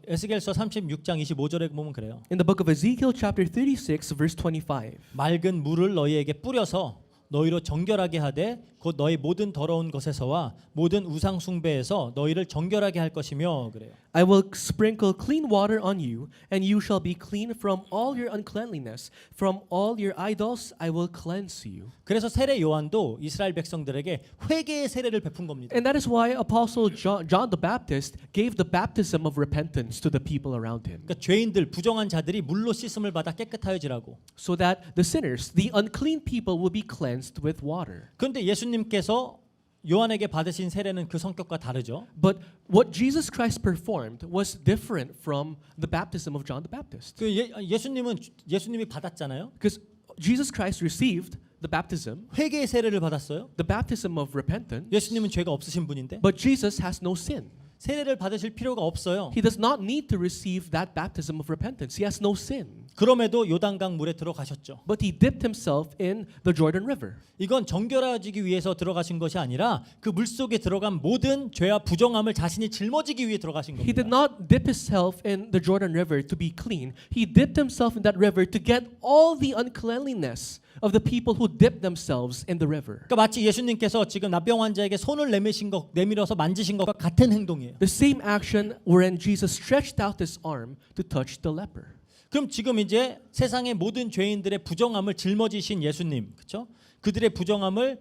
에스겔서 36장 25절에 보면 그래요. In the book of Ezekiel chapter 36 verse 25. 맑은 물을 너희에게 뿌려서 너희로 정결하게 하되 곧 너희 모든 더러운 것에서와 모든 우상 숭배에서 너희를 정결하게 할 것이며 그래요. I will sprinkle clean water on you, and you shall be clean from all your uncleanliness. From all your idols I will cleanse you. 그래서 세례 요한도 이스라엘 백성들에게 회개의 세례를 베푼 겁니다. And that is why Apostle John the Baptist gave the baptism of repentance to the people around him. 그러니까 죄인들 부정한 자들이 물로 씻음을 받아 깨끗하여지라고. So that the sinners, the unclean people, will be cleansed with water. 그런데 예수님께서 요한에게 받으신 세례는 그 성격과 다르죠. But what Jesus Christ performed was different from the baptism of John the Baptist. 그 예수님이 받았잖아요. Because Jesus Christ received the baptism, 회개의 세례를 받았어요. the baptism of repentance, 예수님은 죄가 없으신 분인데 but Jesus has no sin. 세례를 받으실 필요가 없어요. He does not need to receive that baptism of repentance. He has no sin. 그럼에도 요단강 물에 들어가셨죠. But he dipped himself in the Jordan River. 이건 정결해지기 위해서 들어가신 것이 아니라 그 물 속에 들어간 모든 죄와 부정함을 자신이 짊어지기 위해 들어가신 He did 겁니다. not dip himself in the Jordan River to be clean. He dipped himself in that river to get all the uncleanliness of the people who dipped themselves in the river. 그러니까 마치 예수님께서 지금 나병 환자에게 손을 내밀어서 만지신 것과 같은 행동이에요. The same action wherein Jesus stretched out his arm to touch the leper. 그럼 지금 이제 세상의 모든 죄인들의 부정함을 짊어지신 예수님, 그렇죠? 그들의 부정함을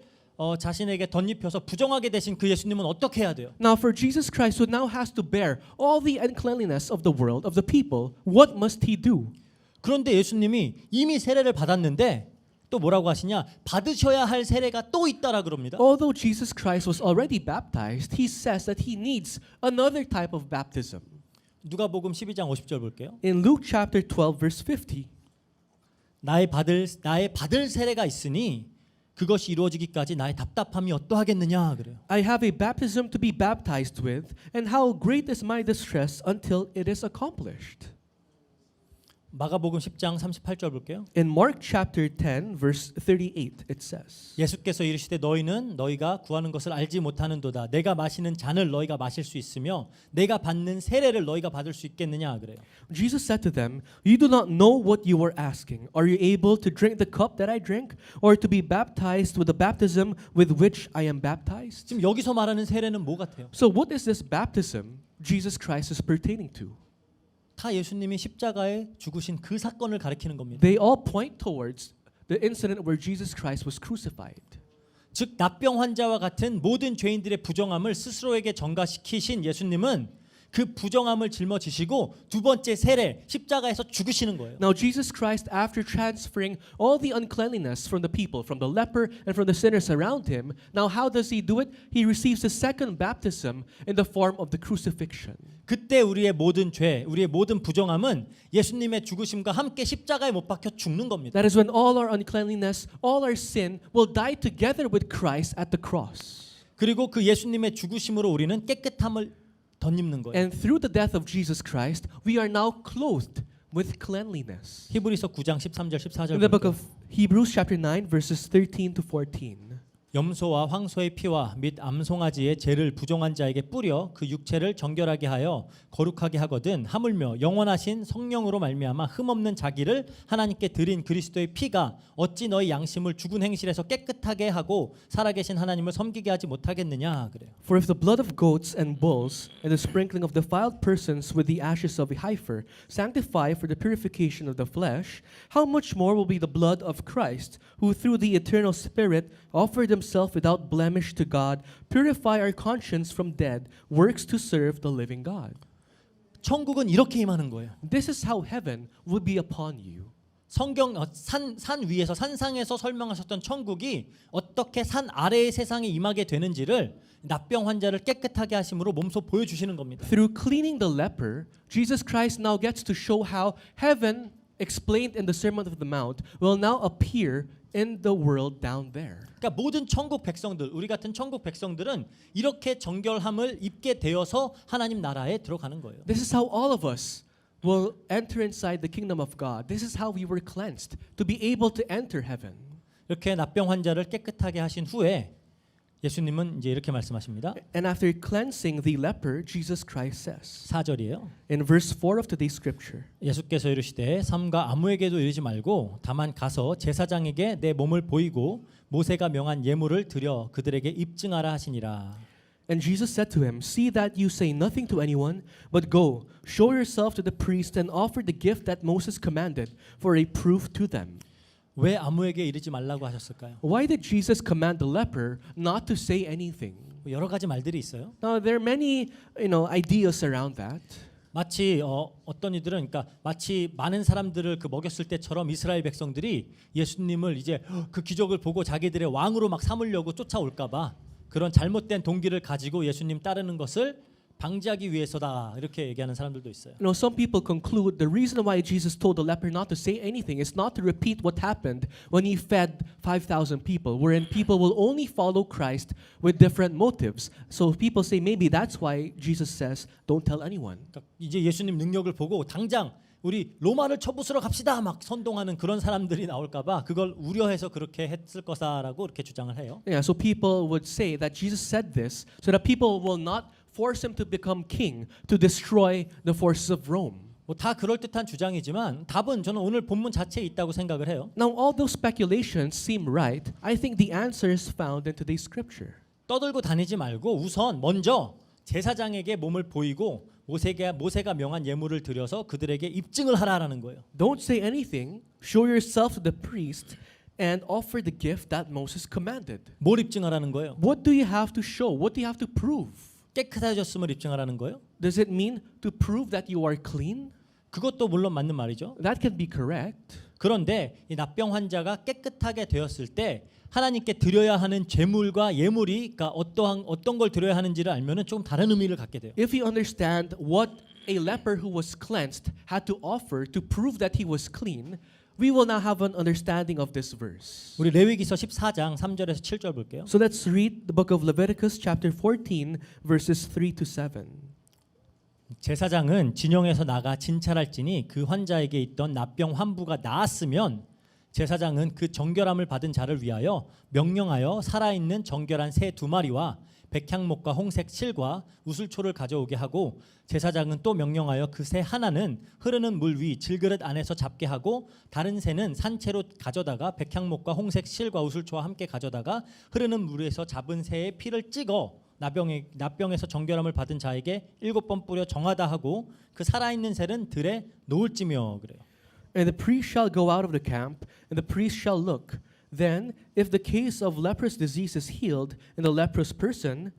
자신에게 덧입혀서 부정하게 되신 그 예수님은 어떻게 해야 돼요? Now for Jesus Christ who now has to bear all the uncleanliness of the world, of the people, what must he do? 그런데 예수님이 이미 세례를 받았는데 또 뭐라고 하시냐? 받으셔야 할 세례가 또 있다라 그럽니다. Although Jesus Christ was already baptized, he says that he needs another type of baptism. 누가복음 12장 50절 볼게요. In Luke chapter 12 verse 50, 나의 받을 세례가 있으니 그것이 이루어지기까지 나의 답답함이 어떠하겠느냐 그래요. I have a baptism to be baptized with, and how great is my distress until it is accomplished. 마가복음 10장 38절 볼게요. In Mark chapter 10 verse 38 it says, 예수께서 이르시되 너희는 너희가 구하는 것을 알지 못하는도다. 내가 마시는 잔을 너희가 마실 수 있으며 내가 받는 세례를 너희가 받을 수 있겠느냐 그래요. Jesus said to them, You do not know what you are asking. Are you able to drink the cup that I drink, or to be baptized with the baptism with which I am baptized? 지금 여기서 말하는 세례는 뭐 같아요? So what is this baptism Jesus Christ is pertaining to? 다 예수님이 십자가에 죽으신 그 사건을 가리키는 겁니다. They all point towards the incident where Jesus Christ was crucified. 즉 나병 환자와 같은 모든 죄인들의 부정함을 스스로에게 전가시키신 예수님은 그 부정함을 짊어지시고 두 번째 세례 십자가에서 죽으시는 거예요. Now Jesus Christ, after transferring all the uncleanliness from the people, from the leper and from the sinners around him, now how does he do it? He receives the second baptism in the form of the crucifixion. 그때 우리의 모든 죄, 우리의 모든 부정함은 예수님의 죽으심과 함께 십자가에 못 박혀 죽는 겁니다. That is when all our uncleanliness, all our sin will die together with Christ at the cross. 그리고 그 예수님의 죽으심으로 우리는 깨끗함을 덧입는 거예요. And through the death of Jesus Christ, we are now clothed with cleanliness. 히브리서 9장 13절 14절 In the book of Hebrews chapter 9 verses 13 to 14. 염소와 황소의 피와 및 암송아지의 죄를 부정한 자에게 뿌려 그 육체를 정결하게 하여 거룩하게 하거든 하물며 영원하신 성령으로 말미암아 흠없는 자기를 하나님께 드린 그리스도의 피가 어찌 너희 양심을 죽은 행실에서 깨끗하게 하고 살아계신 하나님을 섬기게 하지 못하겠느냐 그래요. For if the blood of goats and bulls and the sprinkling of defiled persons with the ashes of a heifer sanctify for the purification of the flesh, how much more will be the blood of Christ, who through the eternal Spirit offered himself without blemish to God, purify our conscience from dead works to serve the living God. 천국은 이렇게 임하는 거예요. This is how heaven will be upon you. 성경 산 위에서 산상에서 설명하셨던 천국이 어떻게 산 아래의 세상에 임하게 되는지를 나병 환자를 깨끗하게 하심으로 몸소 보여주시는 겁니다. Through cleaning the leper, Jesus Christ now gets to show how heaven, explained in the Sermon of the Mount, will now appear in the world down there. 그러니까 모든 천국 백성들, 우리 같은 천국 백성들은 이렇게 정결함을 입게 되어서 하나님 나라에 들어가는 거예요. This is how all of us will enter inside the kingdom of God. This is how we were cleansed to be able to enter heaven. 이렇게 납병 환자를 깨끗하게 하신 후에 예수님은 이제 이렇게 말씀하십니다. And after cleansing the leper, Jesus Christ says 4절이에요. in verse 4 of today's scripture, 예수께서 이르시되 삼가 아무에게도 이르지 말고 다만 가서 제사장에게 내 몸을 보이고 모세가 명한 예물을 드려 그들에게 입증하라 하시니라. and Jesus said to him, see that you say nothing to anyone, but go, show yourself to the priest and offer the gift that Moses commanded for a proof to them. 왜 아무에게 이르지 말라고 하셨을까요? Why did Jesus command the leper not to say anything? 여러 가지 말들이 있어요. Now there are many, ideas around that. 마치 어떤 이들은 그러니까 마치 많은 사람들을 그 먹였을 때처럼 이스라엘 백성들이 예수님을 이제 그 기적을 보고 자기들의 왕으로 막 삼으려고 쫓아올까 봐 그런 잘못된 동기를 가지고 예수님 따르는 것을 방지하기 위해서다 이렇게 얘기하는 사람들도 있어요. Some people conclude the reason why Jesus told the leper not to say anything is not to repeat what happened when he fed 5,000 people, wherein people will only follow Christ with different motives. So people say maybe that's why Jesus says, don't tell anyone. 그러니까 이제 예수님 능력을 보고 당장 우리 로마를 쳐부수러 갑시다 막 선동하는 그런 사람들이 나올까 봐 그걸 우려해서 그렇게 했을 거다라고 이렇게 주장을 해요. Yeah, so people would say that Jesus said this so that people will not force him to become king to destroy the forces of Rome. 뭐 다 그럴 듯한 주장이지만 답은 저는 오늘 본문 자체에 있다고 생각을 해요. Now all those speculations seem right. I think the answer is found in today's scripture. 떠들고 다니지 말고 우선 먼저 제사장에게 몸을 보이고 모세가 명한 예물을 드려서 그들에게 입증을 하라라는 거예요. Don't say anything. Show yourself to the priest and offer the gift that Moses commanded. 뭘 입증하라는 거예요? What do you have to show? What do you have to prove? 깨끗해졌음을 입증하라는 거예요? Does it mean to prove that you are clean? 그것도 물론 맞는 말이죠. That can be correct. 그런데 이 납병 환자가 깨끗하게 되었을 때 하나님께 드려야 하는 제물과 예물이 그러니까 어떤 걸 드려야 하는지를 알면은 조금 다른 의미를 갖게 돼요. If you understand what a leper who was cleansed had to offer to prove that he was clean, we will now have an understanding of this verse. 우리 레위기서 14장 3절에서 7절 볼게요. So let's read the book of Leviticus chapter 14 verses 3 to 7. 제사장은 진영에서 나가 진찰할지니 그 환자에게 있던 납병 환부가 나았으면 제사장은 그 정결함을 받은 자를 위하여 명령하여 살아있는 정결한 새 2마리와 백향목과 홍색 실과 우슬초를 가져오게 하고 제사장은 또 명령하여 그 새 하나는 흐르는 물 위 질그릇 안에서 잡게 하고 다른 새는 산채로 가져다가 백향목과 홍색 실과 우슬초와 함께 가져다가 흐르는 물에서 잡은 새의 피를 찍어 납병에서 정결함을 받은 자에게 7번 뿌려 정하다 하고 그 살아있는 새는 들에 놓을지며 그래요. And the priest shall go out of the camp, and the priest shall look. Then, if the case of leprous disease is healed in the leprous person,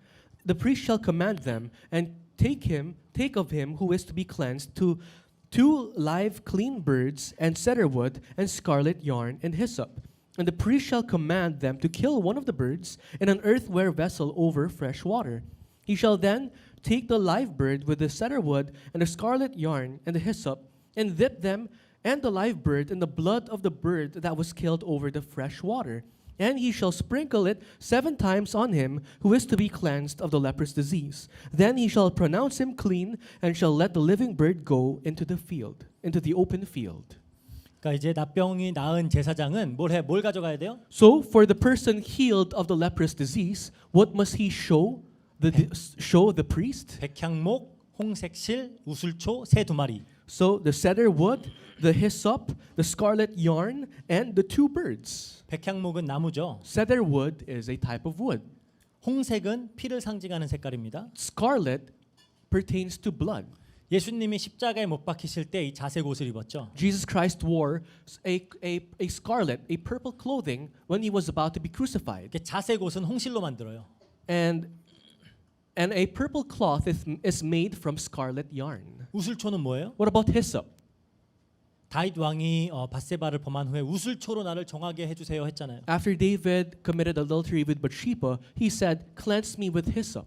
the priest shall command them and take of him who is to be cleansed to 2 live clean birds and cedar wood and scarlet yarn and hyssop. And the priest shall command them to kill one of the birds in an earthenware vessel over fresh water. He shall then take the live bird with the cedar wood and the scarlet yarn and the hyssop and dip them and the live bird in the blood of the bird that was killed over the fresh water. And he shall sprinkle it 7 times on him who is to be cleansed of the leprous disease. Then he shall pronounce him clean and shall let the living bird go into the field, into the open field. 그러니까 이제 납병이 나은 제사장은 뭘 가져가야 돼요? So for the person healed of the leprous disease, what must he show the priest? 백향목, 홍색실, 우슬초, 새 2마리. So the cedar wood, the hyssop, the scarlet yarn, and the 2 birds. 백향목은 나무죠. Cedar wood is a type of wood. 홍색은 피를 상징하는 색깔입니다. Scarlet pertains to blood. 예수님이 십자가에 못 박히실 때 이 자색 옷을 입었죠. Jesus Christ wore a scarlet, a purple clothing when he was about to be crucified. 이게 자색 옷은 홍실로 만들어요. And a purple cloth is made from scarlet yarn. 우슬초는 뭐예요? What about hyssop? 다윗 왕이 밧세바를 범한 후에 우슬초로 나를 정하게 해주세요 했잖아요. After David committed adultery with Bathsheba, he said, "Cleanse me with hyssop."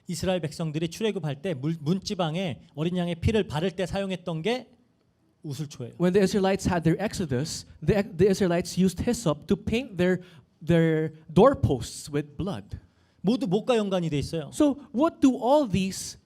이스라엘 백성들이 출애굽할 때 문지방에 어린 양의 피를 바를 때 사용했던 게 우슬초예요. When the Israelites had their exodus, the Israelites used hyssop to paint their doorposts with blood. 모두 목과 연관이 돼 있어요. So what are all these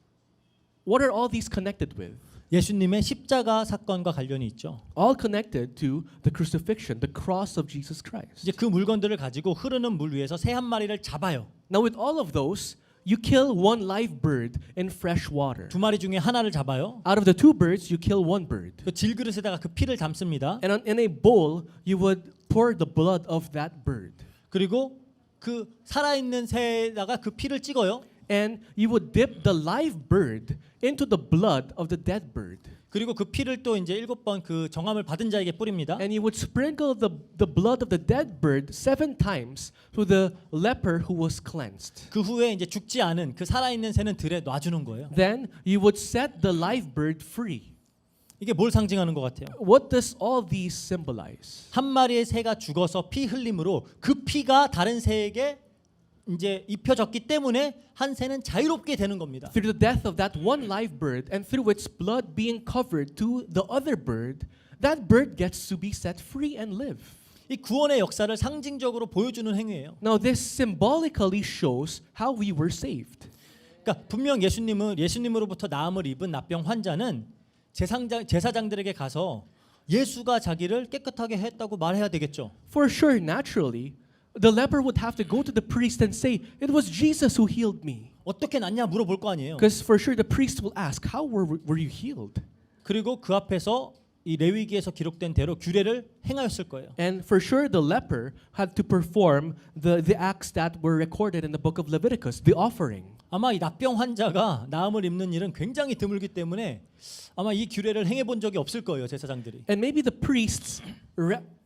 connected with? 예수님의 십자가 사건과 관련이 있죠. All connected to the crucifixion, the cross of Jesus Christ. 이제 그 물건들을 가지고 흐르는 물 위에서 새 한 마리를 잡아요. Now with all of those, you kill one live bird in fresh water. 두 마리 중에 하나를 잡아요. Out of the two birds, you kill one bird. 그 질그릇에다가 그 피를 담습니다. And in a bowl, you would pour the blood of that bird. 그리고 그 살아있는 새에다가 그 피를 찍어요. And you would dip the live bird into the blood of the dead bird. 그리고 그 피를 또 이제 7번 그 정함을 받은 자에게 뿌립니다. And you would sprinkle the blood of the dead bird 7 times to the leper who was cleansed. 그 후에 이제 죽지 않은 그 살아있는 새는 들에 놔주는 거예요. Then you would set the live bird free. 이게 뭘 상징하는 것 같아요? What does all these symbolize? 한 마리의 새가 죽어서 피 흘림으로 그 피가 다른 새에게 이제 입혀졌기 때문에 한 새는 자유롭게 되는 겁니다. Through the death of that one live bird and through its blood being covered to the other bird, that bird gets to be set free and live. 이 구원의 역사를 상징적으로 보여주는 행위예요. Now this symbolically shows how we were saved. 그러니까 분명 예수님으로부터 나음을 입은 납병 환자는 제사장들에게 가서 예수가 자기를 깨끗하게 했다고 말해야 되겠죠. For sure, naturally, the leper would have to go to the priest and say, "It was Jesus who healed me." 어떻게 낫냐 물어볼 거 아니에요. Because for sure the priest will ask, "How were you healed?" 그리고 그 앞에서 이 레위기에서 기록된 대로 규례를 행하였을 거예요. And for sure the leper had to perform the acts that were recorded in the book of Leviticus, the offering. 아마 이 납병 환자가 나음을 입는 일은 굉장히 드물기 때문에 아마 이 규례를 행해 본 적이 없을 거예요, 제사장들이. And maybe the priests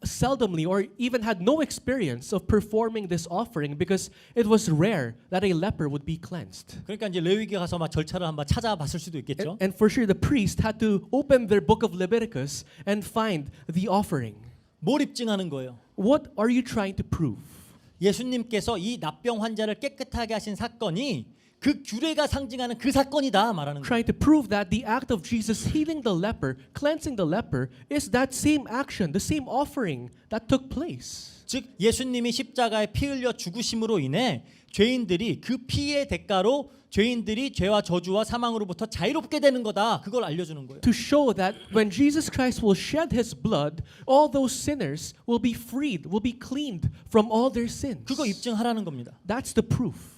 seldomly or even had no experience of performing this offering because it was rare that a leper would be cleansed. 그러니까 이제 레위기 가서 막 절차를 한번 찾아봤을 수도 있겠죠. And for sure the priest had to open their book of Leviticus and find the offering. 뭘 입증하는 거예요? What are you trying to prove? 예수님께서 이 납병 환자를 깨끗하게 하신 사건이 그 규례가 상징하는 그 사건이다 말하는 거예요. Trying to prove that the act of Jesus healing the leper, cleansing the leper, is that same action, the same offering that took place. 즉 예수님이 십자가에 피 흘려 죽으심으로 인해 죄인들이 그 피의 대가로 죄인들이 죄와 저주와 사망으로부터 자유롭게 되는 거다. 그걸 알려주는 거예요. To show that when Jesus Christ will shed his blood, all those sinners will be freed, will be cleaned from all their sins. 그거 입증하라는 겁니다. That's the proof.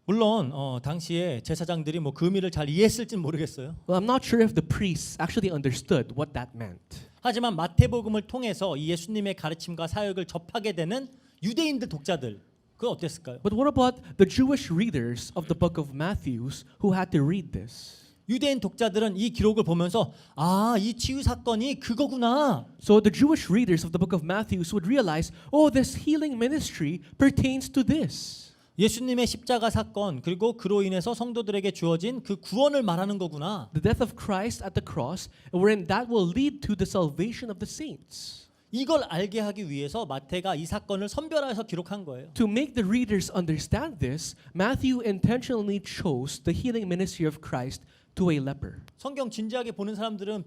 물론 당시에 제사장들이 뭐 그 의미를 잘 이해했을지는 모르겠어요. Well, I'm not sure if the priests actually understood what that meant. 하지만 마태복음을 통해서 이 예수님의 가르침과 사역을 접하게 되는 유대인들 독자들 그건 어땠을까요? But what about the Jewish readers of the book of Matthew who had to read this? 유대인 독자들은 이 기록을 보면서 아, 이 치유 사건이 그거구나. So the Jewish readers of the book of Matthew would realize, oh, this healing ministry pertains to this. 예수님의 십자가 사건 그리고 그로 인해서 성도들에게 주어진 그 구원을 말하는 거구나. The death of Christ at the cross, wherein that will lead to the salvation of the saints. 이걸 알게 하기 위해서 마태가 이 사건을 선별해서 기록한 거예요. To make the readers understand this, Matthew intentionally chose the healing ministry of Christ to a leper. 성경 진지하게 보는 사람들은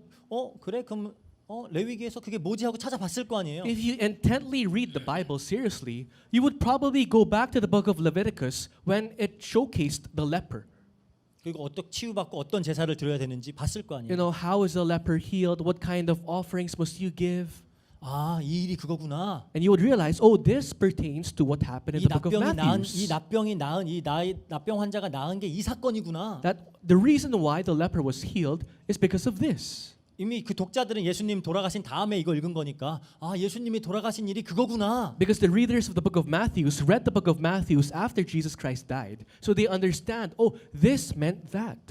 그래 그럼 레위기에서 그게 뭐지 하고 찾아봤을 거 아니에요. If you intently read the Bible seriously, you would probably go back to the book of Leviticus when it showcased the leper. 그리고 어떻게 치유받고 어떤 제사를 드려야 되는지 봤을 거 You 아니에요. know, how is a leper healed? What kind of offerings must you give? 아, 이 일이 그거구나. And you would realize, oh, this pertains to what happened in 이 the book of 납병이 Matthew. 나은 이 납병 환자가 나은 게 이 사건이구나. That the reason why the leper was healed is because of this. 이미 그 독자들은 예수님 돌아가신 다음에 이거 읽은 거니까 아, 예수님이 돌아가신 일이 그거구나. Because the readers of the book of Matthew read the book of Matthew after Jesus Christ died. So they understand, oh, this meant that.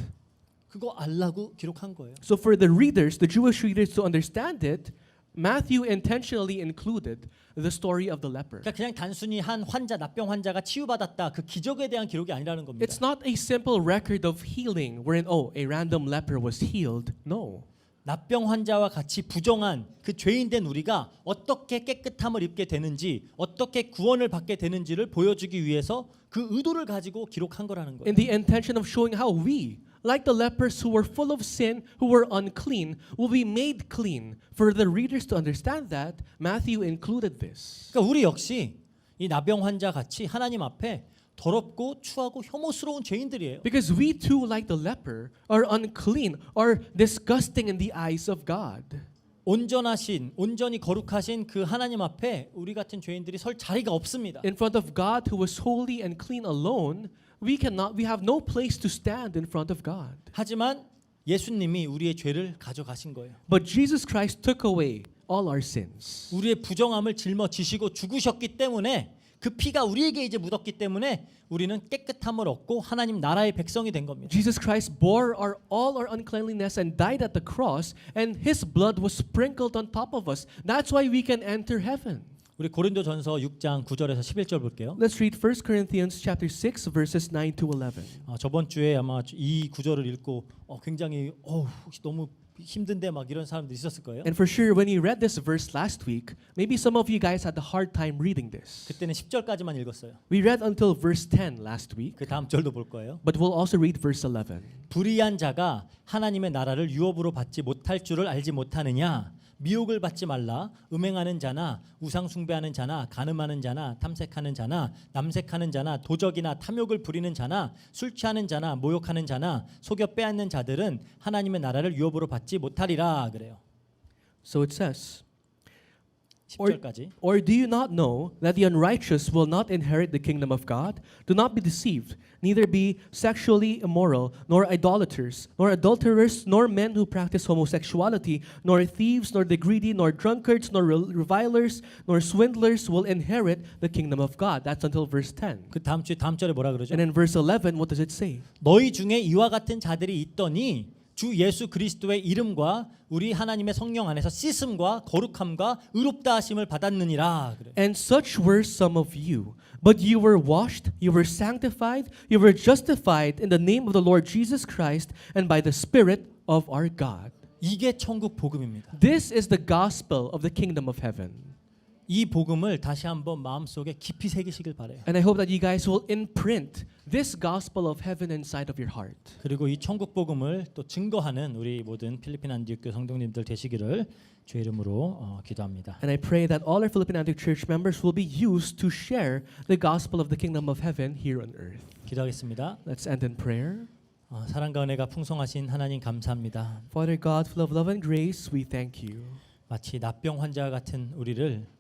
그거 알라고 기록한 거예요. So for the readers, the Jewish readers to understand it, Matthew intentionally included the story of the leper. 그러니까 그냥 단순히 한 환자, 납병 환자가 치유받았다 그 기적에 대한 기록이 아니라는 겁니다. It's not a simple record of healing wherein, oh, a random leper was healed. No. 납병 환자와 같이 부정한 그 죄인된 우리가 어떻게 깨끗함을 입게 되는지 어떻게 구원을 받게 되는지를 보여주기 위해서 그 의도를 가지고 기록한 거라는 거예요. In the intention of showing how we, like the lepers who were full of sin, who were unclean, will be made clean. For the readers to understand that, Matthew included this. 그러니까 우리 역시 이 나병 환자 같이 하나님 앞에 더럽고 추하고 혐오스러운 죄인들이에요. Because we too, like the leper, are unclean, are disgusting in the eyes of God. 온전하신, 온전히 거룩하신 그 하나님 앞에 우리 같은 죄인들이 설 자리가 없습니다. In front of God who is holy and clean alone, we have no place to stand in front of God. 하지만 예수님이 우리의 죄를 가져가신 거예요. But Jesus Christ took away all our sins. 우리의 부정함을 짊어지시고 죽으셨기 때문에 그 피가 우리에게 이제 묻었기 때문에 우리는 깨끗함을 얻고 하나님 나라의 백성이 된 겁니다. Jesus Christ bore all our uncleanliness and died at the cross, and His blood was sprinkled on top of us. That's why we can enter heaven. 우리 고린도전서 6장 9절에서 11절 볼게요. Let's read 1 Corinthians chapter 6 verses 9 to 11. 저번 주에 아마 이 구절을 읽고 굉장히 혹시 너무 힘든데 막 이런 사람들이 있었을 거예요. And for sure, when you read this verse last week, maybe some of you guys had a hard time reading this. 그때는 10절까지만 읽었어요. We read until verse 10 last week, 그 다음 절도 볼 거예요. but we'll also read verse 11. 불의한 자가 하나님의 나라를 유업으로 받지 못할 줄을 알지 못하느냐? 미혹을 받지 말라. 음행하는 자나 우상 숭배하는 자나 간음하는 자나 탐색하는 자나 남색하는 자나 도적이나 탐욕을 부리는 자나 술 취하는 자나 모욕하는 자나 속여 빼앗는 자들은 하나님의 나라를 유업으로 받지 못하리라 그래요. So it says, 10절까지. Or do you not know that the unrighteous will not inherit the kingdom of God? Do not be deceived, neither be sexually immoral, nor idolaters, nor adulterers, nor men who practice homosexuality, nor thieves, nor the greedy, nor drunkards, nor revilers, nor swindlers will inherit the kingdom of God. That's until verse 10. 그 다음 절에 뭐라 그러죠? And in verse 11, what does it say? 너희 중에 이와 같은 자들이 있더니 주 예수 그리스도의 이름과 우리 하나님의 성령 안에서 씻음과 거룩함과 의롭다 하심을 받았느니라 그래. And such were some of you. But you were washed, you were sanctified, you were justified in the name of the Lord Jesus Christ and by the Spirit of our God. 이게 천국 복음입니다. This is the gospel of the kingdom of heaven. 이 복음을 다시 한번 마음속에 깊이 새기시길 바래요. And I hope that you guys will imprint this gospel of heaven inside of your heart. 그리고 이 천국 복음을 또 증거하는 우리 모든 필리핀 안디옥교 성도님들 되시기를 주의 이름으로 기도합니다. And I pray that all our Philippine Antioch Church members will be used to share the gospel of the kingdom of heaven here on earth. 기도하겠습니다. Let's end in prayer. 사랑과 은혜가 풍성하신 하나님 감사합니다. Father God, full of love and grace, we thank you. 마치 납병 환자 같은 우리를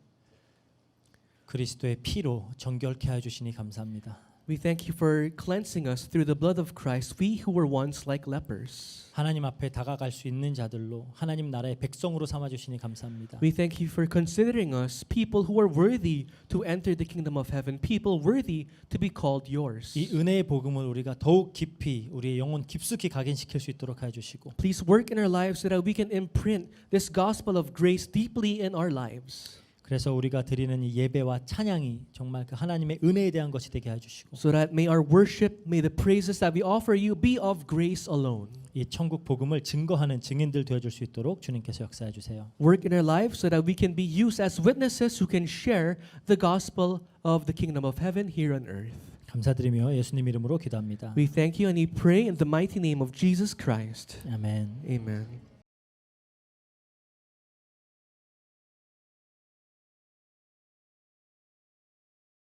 그리스도의 피로 정결케 해 주시니 감사합니다. We thank you for cleansing us through the blood of Christ, we who were once like lepers. 하나님 앞에 다가갈 수 있는 자들로 하나님 나라의 백성으로 삼아 주시니 감사합니다. We thank you for considering us people who are worthy to enter the kingdom of heaven, people worthy to be called yours. 이 은혜의 복음을 우리가 더욱 깊이 우리의 영혼 깊숙이 각인시킬 수 있도록 해 주시고 Please work in our lives so that we can imprint this gospel of grace deeply in our lives. 그래서 우리가 드리는 이 예배와 찬양이 정말 그 하나님의 은혜에 대한 것이 되게 해 주시고 So that may our worship, may the praises that we offer you be of grace alone. 이 천국 복음을 증거하는 증인들 되어 줄 수 있도록 주님께서 역사해 주세요. Work in our lives so that we can be used as witnesses who can share the gospel of the kingdom of heaven here on earth. 감사드리며 예수님 이름으로 기도합니다. We thank you and we pray in the mighty name of Jesus Christ. 아멘. Amen.